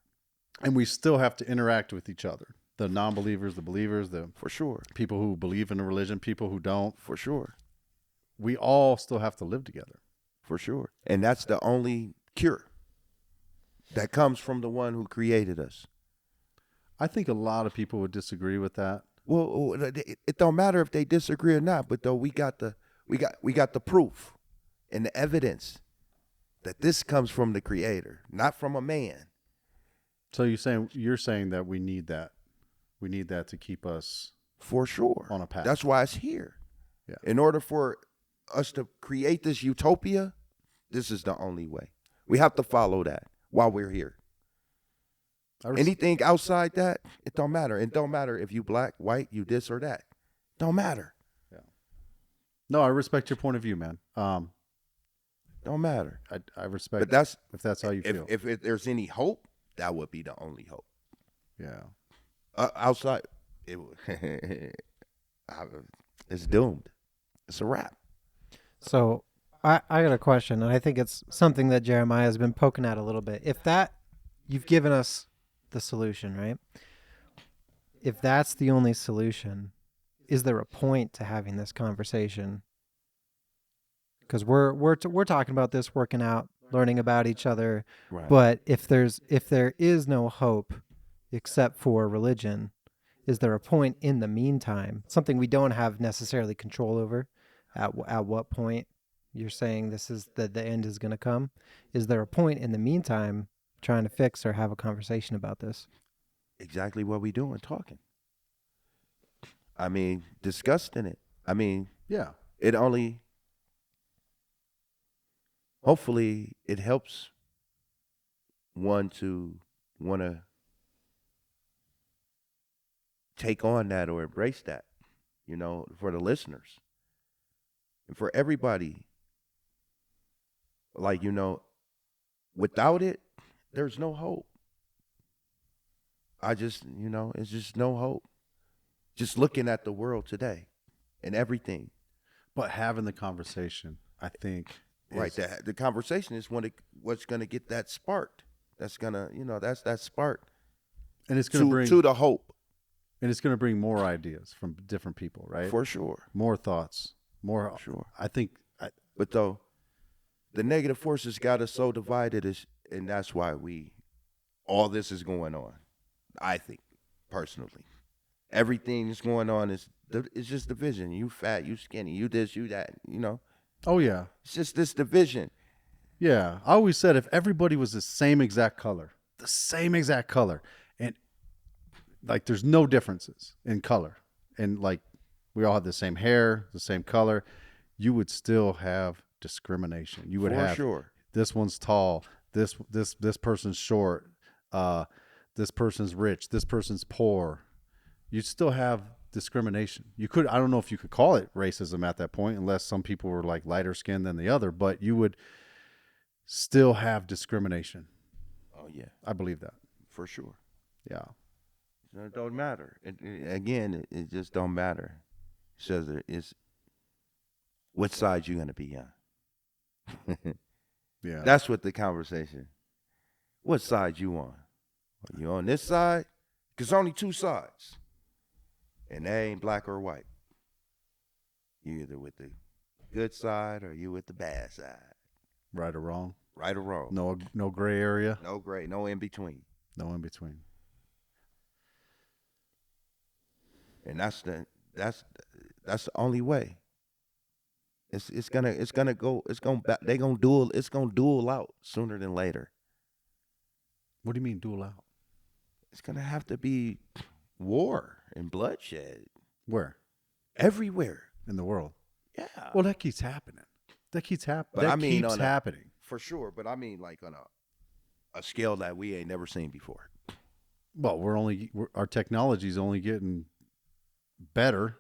And we still have to interact with each other. The non-believers, the believers, for sure. People who believe in a religion, people who don't. For sure. We all still have to live together. For sure. And that's the only cure that comes from the one who created us. I think a lot of people would disagree with that. Well, it don't matter if they disagree or not, but though we got the proof and the evidence that this comes from the Creator, not from a man. So you're saying that we need that. We need that to keep us for sure on a path. That's why it's here. Yeah. In order for us to create this utopia, this is the only way. We have to follow that while we're here. Anything outside that, it don't matter. It don't matter if you black, white, you this or that. Don't matter. Yeah. No, I respect your point of view, man. Don't matter. I respect. But that's if that's how you feel. If there's any hope, that would be the only hope. Yeah. Outside, it's doomed. It's a wrap. So I got a question, and I think it's something that Jeremiah has been poking at a little bit. If that, you've given us the solution, right? If that's the only solution, is there a point to having this conversation? Because we're talking about this, working out, learning about each other. Right. But if there is no hope, except for religion. Is there a point in the meantime, something we don't have necessarily control over, at what point you're saying this is the end is going to come? Is there a point in the meantime trying to fix or have a conversation about this? Exactly what we doing, talking. I mean, discussing it. I mean, Yeah. it only, hopefully, it helps one to want to take on that or embrace that, for the listeners. And for everybody, like, without it, there's no hope. It's just no hope. Just looking at the world today and everything. But having the conversation, I think. Right. The conversation is what's going to get that sparked. That's going to, that's that spark. And it's going to bring. To the hope. And it's going to bring more ideas from different people, right? For sure. More thoughts. More. Sure. I think. But though, the negative forces got us so divided, and that's why all this is going on. I think, personally. Everything that's going on is just division. You fat, you skinny, you this, you that, Oh, yeah. It's just this division. Yeah. I always said if everybody was the same exact color, and like there's no differences in color, and like we all have the same hair, the same color, you would still have discrimination. You would have sure. This one's tall, this person's short, this person's rich, this person's poor. You'd still have discrimination. I don't know if you could call it racism at that point, unless some people were like lighter skinned than the other, but you would still have discrimination. Oh, yeah. I believe that. For sure. Yeah. It don't matter. It just don't matter. It says it's what side you going to be on. Yeah. That's what the conversation. What side you on? Are you on this side? Because only two sides. And they ain't black or white. You either with the good side or you with the bad side. Right or wrong. Right or wrong. No gray area. No gray. No in between. No in between. And that's the only way. It's gonna duel out sooner than later. What do you mean duel out? It's gonna have to be war and bloodshed. Where? Everywhere in the world. Yeah. Well, that keeps happening. That keeps happening. But Keeps happening. For sure. But I mean, like on a scale that we ain't never seen before. Well, our technology's only getting better,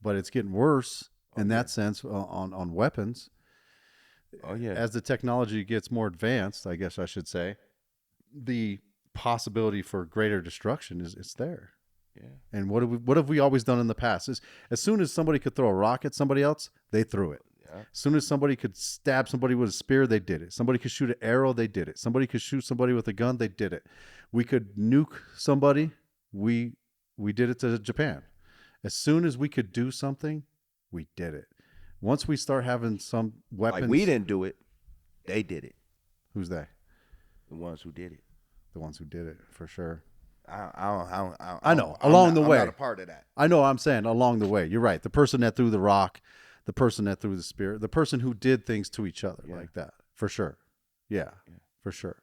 but it's getting worse in that sense on weapons. Oh yeah. As the technology gets more advanced, I guess I should say, the possibility for greater destruction is there. Yeah. And what have we always done in the past? As soon as somebody could throw a rock at somebody else, they threw it. Yeah. As soon as somebody could stab somebody with a spear, they did it. Somebody could shoot an arrow, they did it. Somebody could shoot somebody with a gun, they did it. We could nuke somebody, we did it to Japan. As soon as we could do something, we did it. Once we start having some weapons, like we didn't do it, they did it. Who's they? The ones who did it. The ones who did it, for sure. I know. Along the way. I'm not a part of that. I know. I'm saying along the way. You're right. The person that threw the rock, the person that threw the spear, the person who did things to each other like that, for sure. Yeah, for sure.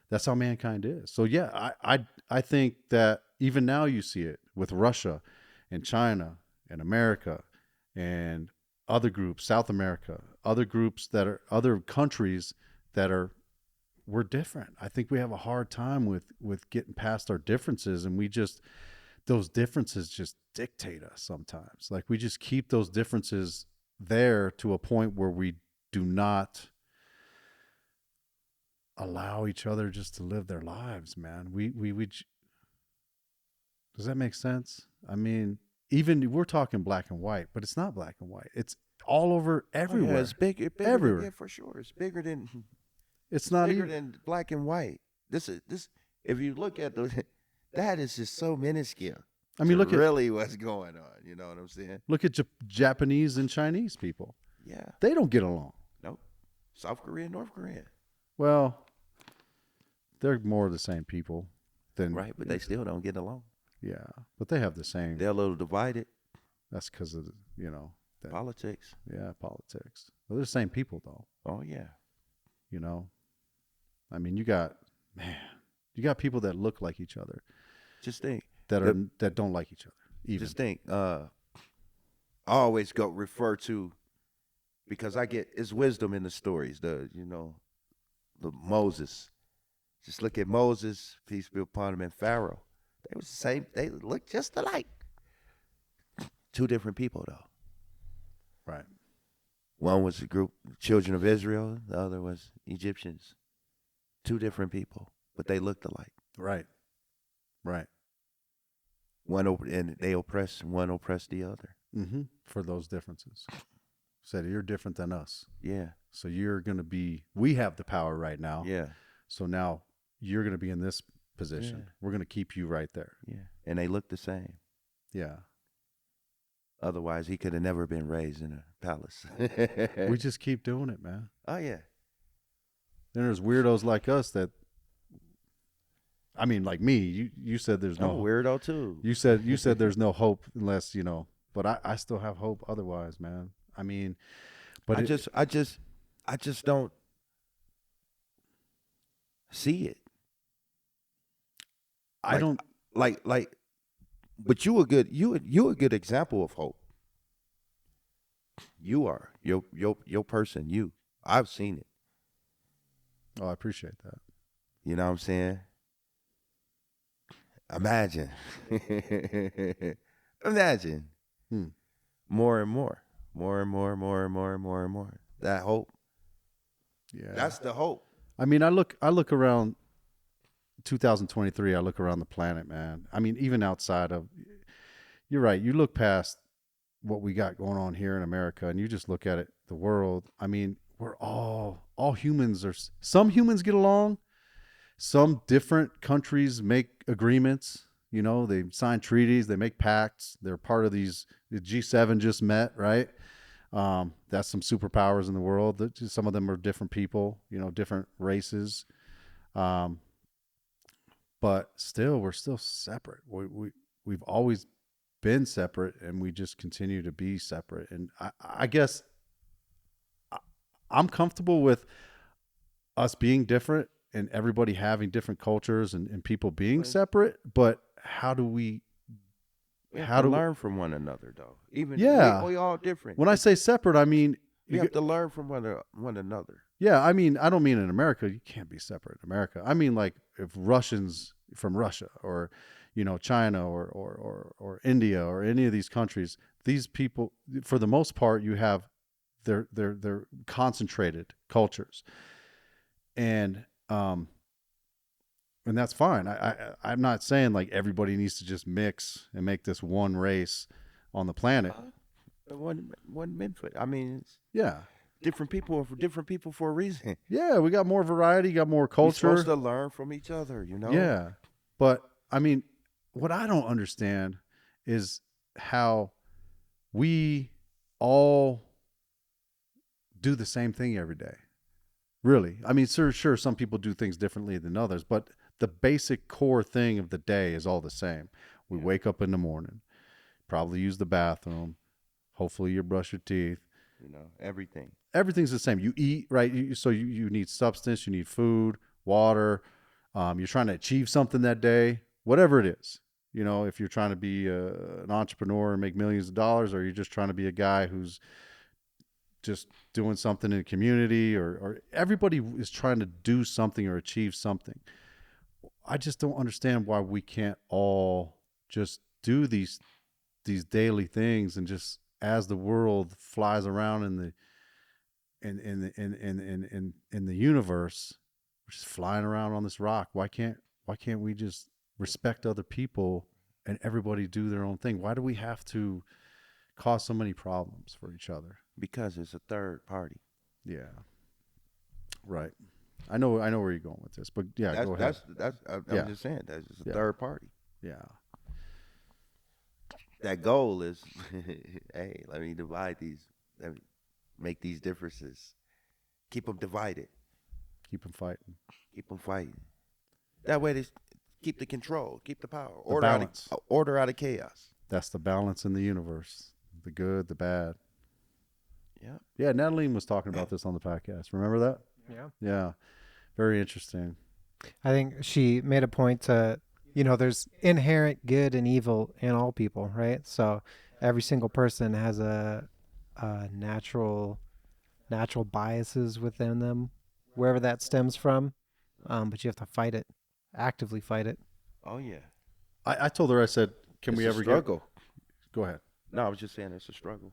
That's how mankind is. So yeah, I think that even now you see it with Russia and China and America and other groups, South America, other groups that are other countries that are. We're different. I think we have a hard time with getting past our differences, and those differences just dictate us sometimes. Like we just keep those differences there to a point where we do not allow each other just to live their lives, man. Does that make sense? I mean, even we're talking black and white, but it's not black and white. It's all over everywhere. Oh, yeah, it's bigger everywhere. Yeah, for sure. It's bigger than. It's not bigger even than black and white. This. If you look at that is just so minuscule. I mean, look really what's going on. You know what I'm saying? Look at Japanese and Chinese people. Yeah, they don't get along. Nope. South Korea, North Korea. Well, they're more the same people. then right, but they still don't get along. Yeah, but they have the same. They're a little divided. That's because of Politics. Yeah, politics. Well, they're the same people though. Oh yeah. I mean, you got people that look like each other. Just think that don't like each other. Even. Just think. I always refer to, because I get it's wisdom in the stories. The Moses. Just look at Moses, peace be upon him, and Pharaoh. They was the same. They looked just alike. Two different people though. Right. One was the group children of Israel. The other was Egyptians. Two different people, but they looked alike. Right. Right. And they oppressed. One oppressed the other. Mm-hmm. For those differences. Said you're different than us. Yeah. So you're going to be. We have the power right now. Yeah. So now you're going to be in this position. Yeah. We're going to keep you right there. Yeah. And they look the same. Yeah. Otherwise, he could have never been raised in a palace. We just keep doing it, man. Oh, yeah. Then there's weirdos like us that, I mean, like me, you said there's no. I'm a weirdo, too. You said there's no hope unless, but I still have hope otherwise, man. I mean, but I just don't see it. I don't like but you a good example of hope. You are your person. I've seen it. Oh, I appreciate that. You know what I'm saying? Imagine. More and more. That hope. Yeah. That's the hope. I mean, I look around 2023, I look around the planet, man. I mean, even outside of, you're right. You look past what we got going on here in America and you just look at it, the world. I mean, we're all humans some humans get along. Some different countries make agreements, they sign treaties, they make pacts. They're part of these, the G7 just met, right? That's some superpowers in the world. Some of them are different people, different races. But still, we're still separate. We've always been separate, and we just continue to be separate. And I guess I'm comfortable with us being different and everybody having different cultures and people being separate. But how do we? We have to learn from one another, though. We all different. When I say separate, I mean you have to learn from one another. Yeah, I mean, I don't mean in America. You can't be separate in America. I mean, like if Russians from Russia or, China or India or any of these countries, these people, for the most part, you have their concentrated cultures, and that's fine. I'm not saying like everybody needs to just mix and make this one race on the planet. One benefit. I mean, yeah. Different people for a reason. Yeah, we got more variety, got more culture. We're supposed to learn from each other, Yeah, but I mean, what I don't understand is how we all do the same thing every day. Really, I mean, sure, some people do things differently than others, but the basic core thing of the day is all the same. We wake up in the morning, probably use the bathroom. Hopefully, you brush your teeth. Everything. Everything's the same. You eat, right? You need substance. You need food, water. You're trying to achieve something that day, whatever it is. If you're trying to be an entrepreneur and make millions of dollars, or you're just trying to be a guy who's just doing something in the community, or everybody is trying to do something or achieve something. I just don't understand why we can't all just do these daily things, and just as the world flies around in the universe, we're just flying around on this rock. Why can't we just respect other people and everybody do their own thing? Why do we have to cause so many problems for each other? Because it's a third party. Yeah. Right. I know where you're going with this, but yeah, go ahead. I'm just saying that's just a third party. Yeah. That goal is, hey, let me divide these, make these differences, keep them divided, keep them fighting. That way, keep the control, keep the power, balance. Order out of chaos. That's the balance in the universe. The good, the bad. Yeah. Yeah, Natalie was talking about this on the podcast. Remember that? Yeah. Yeah. Very interesting. I think she made a point to, there's inherent good and evil in all people, right? So every single person has a natural biases within them, wherever that stems from. But you have to fight it, actively fight it. Oh yeah. I told her, I said, can we ever struggle? Go ahead. No, I was just saying it's a struggle.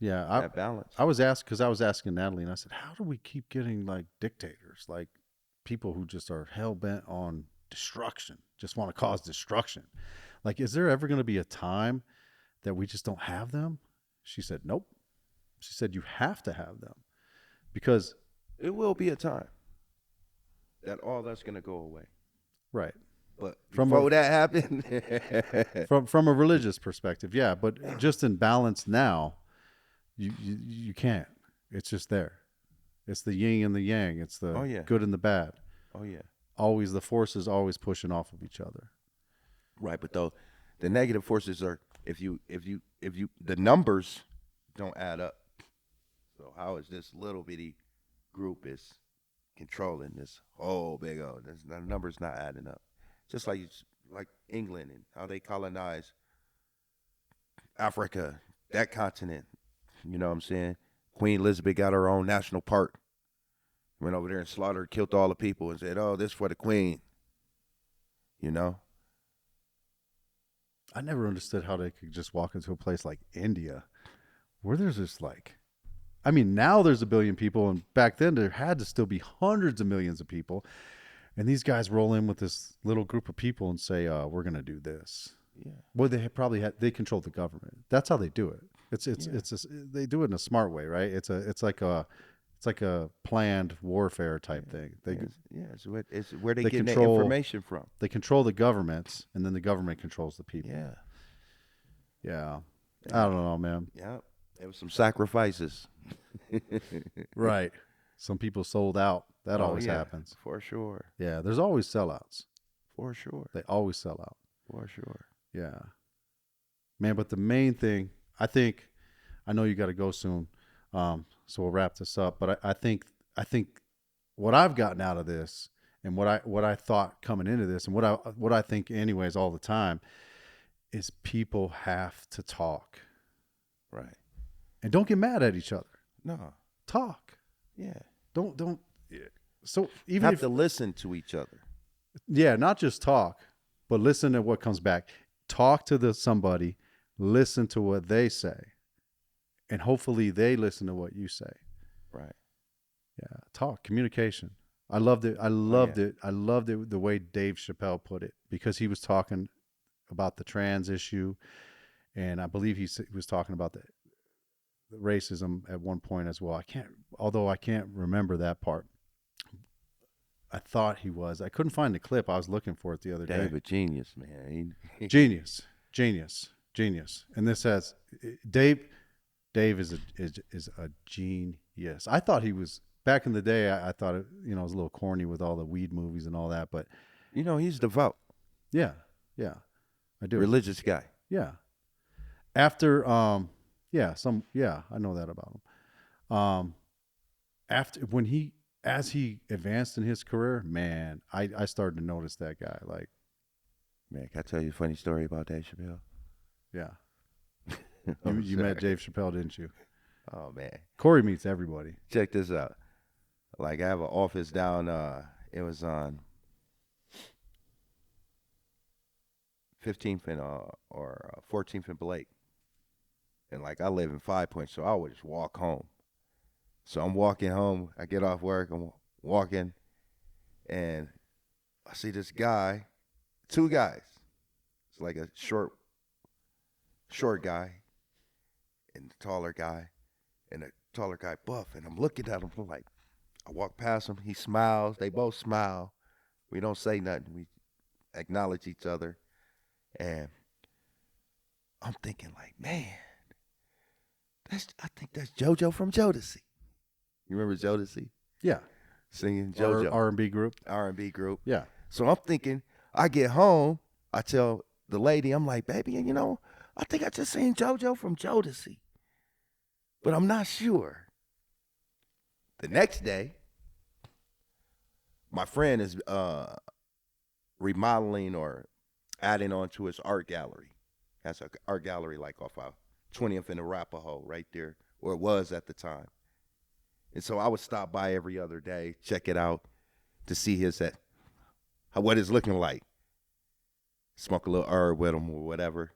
Yeah, that balance. I was asking Natalie, and I said, how do we keep getting like dictators, like people who just are hell bent on destruction, just want to cause destruction? Like, is there ever going to be a time that we just don't have them? She said, nope. She said, you have to have them, because it will be a time that all that's going to go away. Right. But before that happened, from a religious perspective, yeah. But just in balance now, you can't. It's just there. It's the yin and the yang. It's the good and the bad. Oh yeah. Always the forces always pushing off of each other. Right, but though the negative forces are if you the numbers don't add up. So how is this little bitty group is controlling this whole big old? The numbers not adding up. Just like England and how they colonize Africa, that continent. You know what I'm saying? Queen Elizabeth got her own national park. Went over there and slaughtered, killed all the people and said, oh, this for the queen. You know? I never understood how they could just walk into a place like India where there's just now there's 1 billion people, and back then there had to still be hundreds of millions of people. And these guys roll in with this little group of people and say, we're going to do this. Yeah. Well, they control the government. That's how they do it. They do it in a smart way, right? It's like a planned warfare type thing. It's where they get their information from. They control the governments, and then the government controls the people. Yeah. Yeah. I don't know, man. Yeah. There was some sacrifices. Right. Some people sold out. That always happens. For sure. Yeah. There's always sellouts. For sure. They always sell out. For sure. Yeah. Man, but the main thing, I know you got to go soon, so we'll wrap this up. But I think what I've gotten out of this, and what I thought coming into this, and what I think anyways all the time, is people have to talk. Right. And don't get mad at each other. No. Talk. Yeah. Don't. So even have to listen to each other. Yeah, not just talk, but listen to what comes back. Talk to somebody, listen to what they say, and hopefully they listen to what you say. Right. Yeah. Talk, communication. I loved it. I loved it the way Dave Chappelle put it, because he was talking about the trans issue, and I believe he was talking about the racism at one point as well. I can't remember that part. I thought he was. I couldn't find the clip. I was looking for it the other day. David, genius, man. Genius. And this says Dave is a genius. I thought he was back in the day. I thought it was a little corny with all the weed movies and all that, but he's devout. Yeah, I do. Religious guy. Yeah. After I know that about him. As he advanced in his career, man, I started to notice that guy. Like, man, can I tell you a funny story about Dave Chappelle? Yeah. You met Dave Chappelle, didn't you? Oh, man. Khouri meets everybody. Check this out. Like, I have an office down, it was on 15th and or 14th and Blake. And like, I live in 5 Points, so I would just walk home. So I'm walking home. I get off work. I'm walking, and I see this guy, 2 guys. It's like a short guy, and a taller guy, and a taller guy buff. And I'm looking at him. I'm like, I walk past him. He smiles. They both smile. We don't say nothing. We acknowledge each other. And I'm thinking like, man, I think that's JoJo from Jodeci. You remember Jodeci? Yeah. Singing JoJo. R&B group. R&B group. Yeah. So I'm thinking, I get home, I tell the lady, I'm like, baby, you know, I think I just seen JoJo from Jodeci, but I'm not sure. The next day, my friend is remodeling or adding on to his art gallery. Has an art gallery like off of 20th and Arapahoe right there, or it was at the time. And so I would stop by every other day, check it out to see what it's looking like. Smoke a little herb with him or whatever.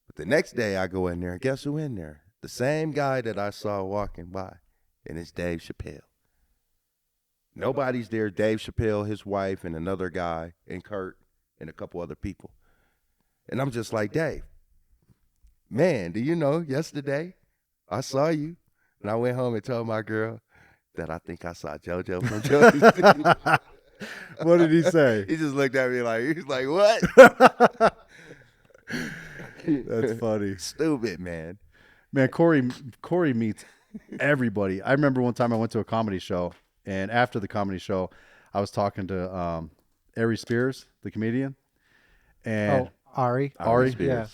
But the next day I go in there, and guess who in there? The same guy that I saw walking by, and it's Dave Chappelle. Nobody's there. Dave Chappelle, his wife, and another guy, and Kurt, and a couple other people. And I'm just like, Dave, man, do you know, yesterday I saw you, and I went home and told my girl that I think I saw JoJo from JoJo. What did he say? He just looked at me like, he's like, what? That's funny. Stupid, man. Man, Khouri meets everybody. I remember one time I went to a comedy show, and after the comedy show, I was talking to Ari Spears, the comedian. And Ari. Ari? Spears. Yeah.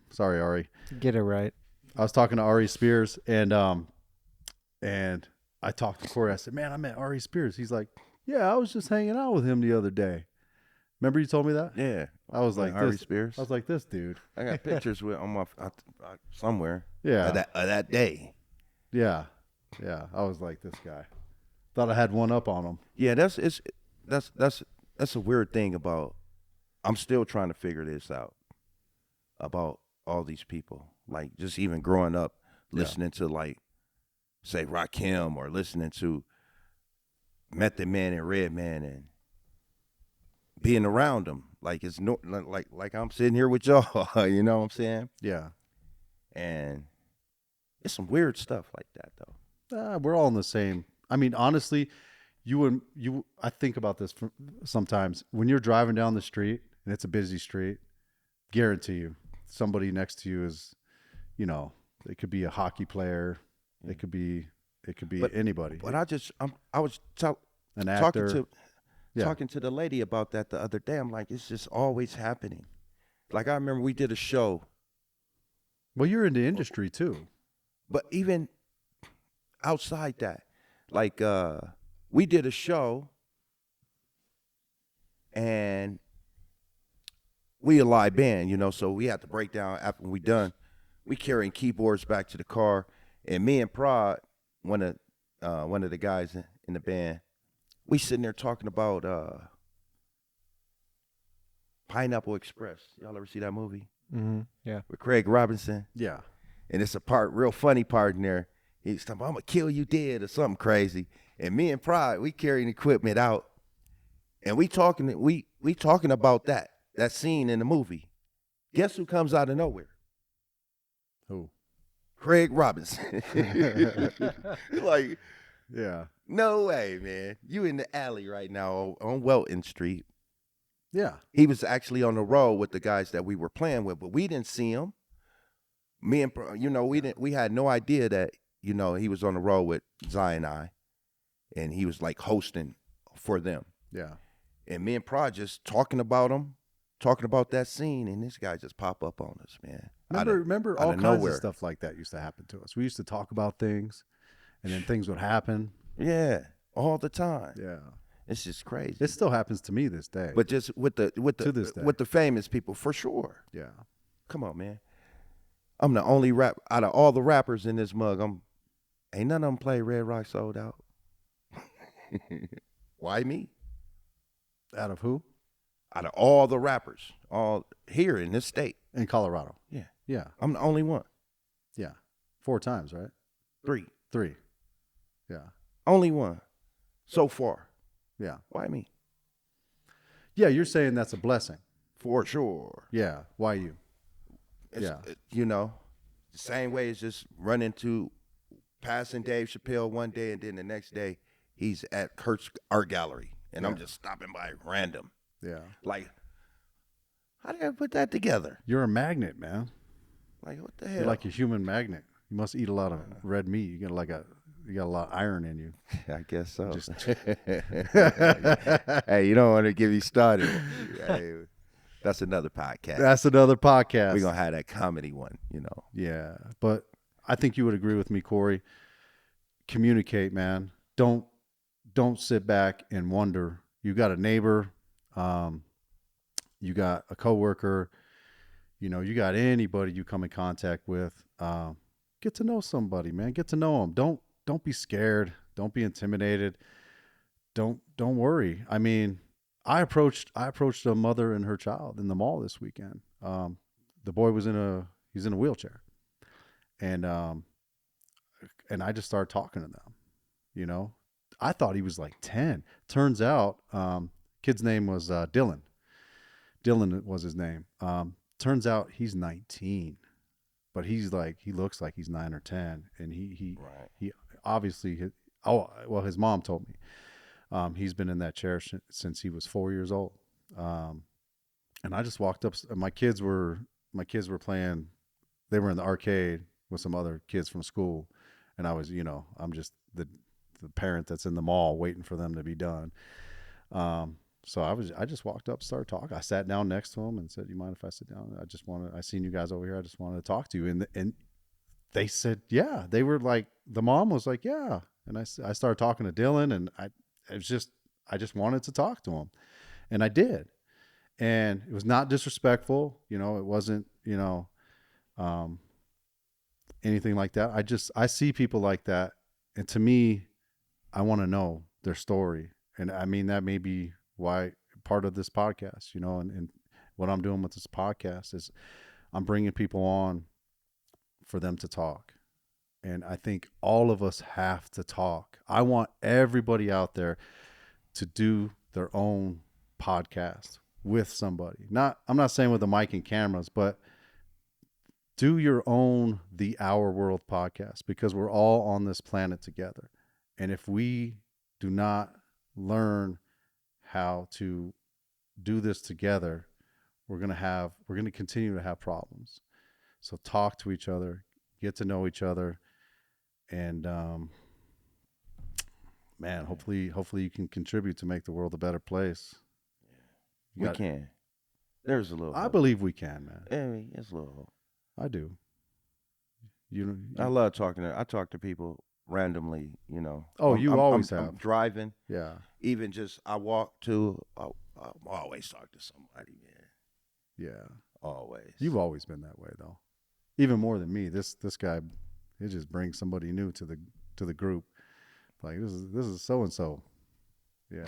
Sorry, Ari. Get it right. I was talking to Ari Spears, and I talked to Khouri. I said, man, I met Ari Spears. He's like, yeah, I was just hanging out with him the other day. Remember you told me that? Yeah. I was like, Ari this, Spears. I was like, this dude. I got pictures with on my somewhere. Yeah. Of that day. Yeah. Yeah. I was like, this guy. Thought I had one up on him. Yeah, that's a weird thing about. I'm still trying to figure this out about all these people. Like just even growing up, listening to like, say Rakim or listening to Method Man and Redman and being around them. Like it's no like I'm sitting here with y'all. You know what I'm saying? Yeah. And it's some weird stuff like that though. We're all in the same. I mean, honestly, I think about this sometimes when you're driving down the street and it's a busy street, guarantee you somebody next to you is, you know, it could be a hockey player. It could be anybody. But I was an actor. Talking to the lady about that the other day. I'm like, it's just always happening. Like I remember we did a show. Well, you're in the industry too. But even outside that, like we did a show and we a live band, you know, so we had to break down after we done. We carrying keyboards back to the car, and me and Prod, one of the guys in the band, we sitting there talking about Pineapple Express. Y'all ever see that movie? Mm-hmm. Yeah. With Craig Robinson? Yeah. And it's a real funny part in there. He's talking about, I'm going to kill you dead or something crazy. And me and Pride, we carrying equipment out. And we talking about that scene in the movie. Guess who comes out of nowhere? Who? Craig Robinson. Like, yeah. No way, man. You in the alley right now on Welton Street. Yeah. He was actually on the road with the guys that we were playing with, but we didn't see him. Me and, you know, we had no idea that, you know, he was on the road with Zion I, and he was like hosting for them. Yeah. And me and Prod just talking about him, talking about that scene, and this guy just pop up on us, man. Remember all kinds nowhere. of stuff like that used to happen to us. We used to talk about things, and then things would happen. Yeah, all the time. Yeah. It's just crazy. It still happens to me this day. But just with the famous people, for sure. Yeah. Come on, man. I'm the only rap out of all the rappers in this mug. Ain't none of them play Red Rock Sold Out. Why me? Out of who? Out of all the rappers, all here in this state. In Colorado. Yeah. Yeah. I'm the only one. Yeah. 4 times, right? 3. Yeah. Only one. So far. Yeah. Why me? Yeah, you're saying that's a blessing. For sure. Yeah. Why you? You know, the same way as just running to passing Dave Chappelle one day, and then the next day he's at Kurt's art gallery, and I'm just stopping by random. Yeah. Like, how did I put that together? You're a magnet, man. Like, what the hell? You're like a human magnet. You must eat a lot of red meat. You get you got a lot of iron in you. I guess so. Hey, you don't want to get me started. Hey, that's another podcast. That's another podcast. We're going to have that comedy one, you know. Yeah, but I think you would agree with me, Khouri. Communicate, man. Don't sit back and wonder. You got a neighbor, you got a coworker, you know, you got anybody you come in contact with. Get to know somebody, man. Get to know them. Don't be scared. Don't be intimidated. Don't worry. I mean, I approached a mother and her child in the mall this weekend. The boy was he's in a wheelchair, and I just started talking to them. You know, I thought he was like 10. Turns out, kid's name was Dylan. Dylan was his name. Turns out he's 19, but he looks like he's 9 or 10, and he obviously his mom told me he's been in that chair since he was 4 years old. And I just walked up. My kids were playing. They were in the arcade with some other kids from school, and I was, you know, I'm just the parent that's in the mall waiting for them to be done. So I just walked up, started talking. I sat down next to him and said, "You mind if I sit down? I seen you guys over here. I just wanted to talk to you." And they said, "Yeah." They were like, the mom was like, "Yeah." And I started talking to Dylan, and I just wanted to talk to him, and I did. And it was not disrespectful, you know. It wasn't, you know, anything like that. I see people like that, and to me, I want to know their story. And I mean, that may be why part of this podcast, you know, and what I'm doing with this podcast is I'm bringing people on for them to talk. And I think all of us have to talk. I want everybody out there to do their own podcast with somebody. I'm not saying with the mic and cameras, but do your own The Our World podcast, because we're all on this planet together. And if we do not learn how to do this together, we're going to continue to have problems. So talk to each other, get to know each other, and man, hopefully you can contribute to make the world a better place. We can. There's a little hope. I believe we can, man. I mean, it's a little hope. I do. I love talking I talk to people randomly, you know. Oh, you always have. I'm driving. Yeah. Even just I walk to, I always talk to somebody, man. Yeah. Always. You've always been that way, though. Even more than me. This guy, it just brings somebody new to the group. Like, this is so and so. Yeah.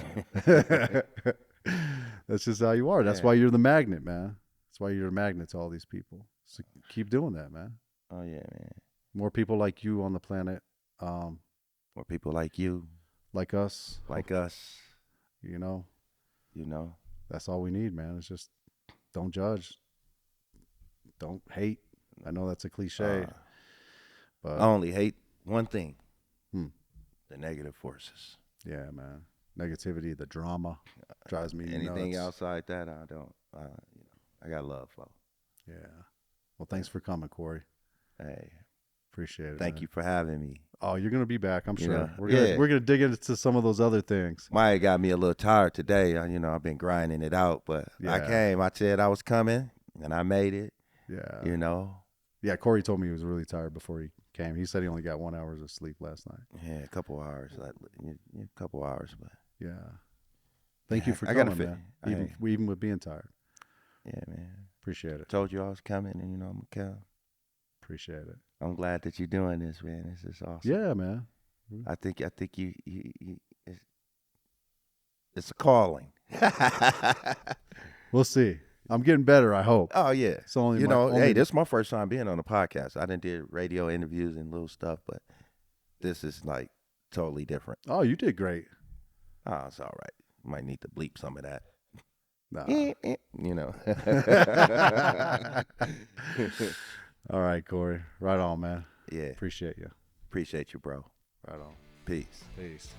That's just how you are. That's why you're the magnet, man. That's why you're a magnet to all these people. So keep doing that, man. Oh yeah, man. More people like you on the planet. More people like you. Like us. Like us. You know. That's all we need, man. It's just don't judge. Don't hate. I know that's a cliche. But I only hate one thing. The negative forces. Yeah, man. Negativity, the drama drives me Anything nuts. outside that, I don't. I got love for. Yeah. Well, thanks for coming, Khouri. Hey, appreciate it. Thank you for having me. Oh, you're gonna be back, I'm sure. know, We're gonna dig into some of those other things. Maya got me a little tired today. I've been grinding it out, but I came. I said I was coming, and I made it. Yeah. Yeah, Khouri told me he was really tired before he came. He said he only got 1 hour of sleep last night. Yeah, a couple hours. But yeah. Thank you for coming, man. Even with being tired. Yeah, man. Appreciate it. Told you I was coming, and I'm gonna come. Appreciate it. I'm glad that you're doing this, man. This is awesome. Yeah, man. I think you it's a calling. We'll see. I'm getting better, I hope. Oh yeah. It's only hey, this is my first time being on a podcast. I did radio interviews and little stuff, but this is like totally different. Oh, you did great. Oh, it's all right. Might need to bleep some of that. Nah. All right, Khouri. Right on, man. Yeah. Appreciate you. Appreciate you, bro. Right on. Peace. Peace.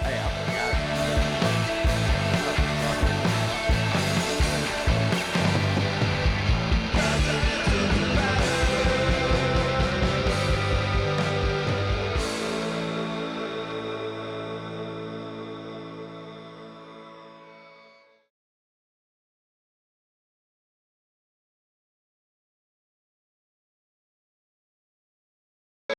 Hey,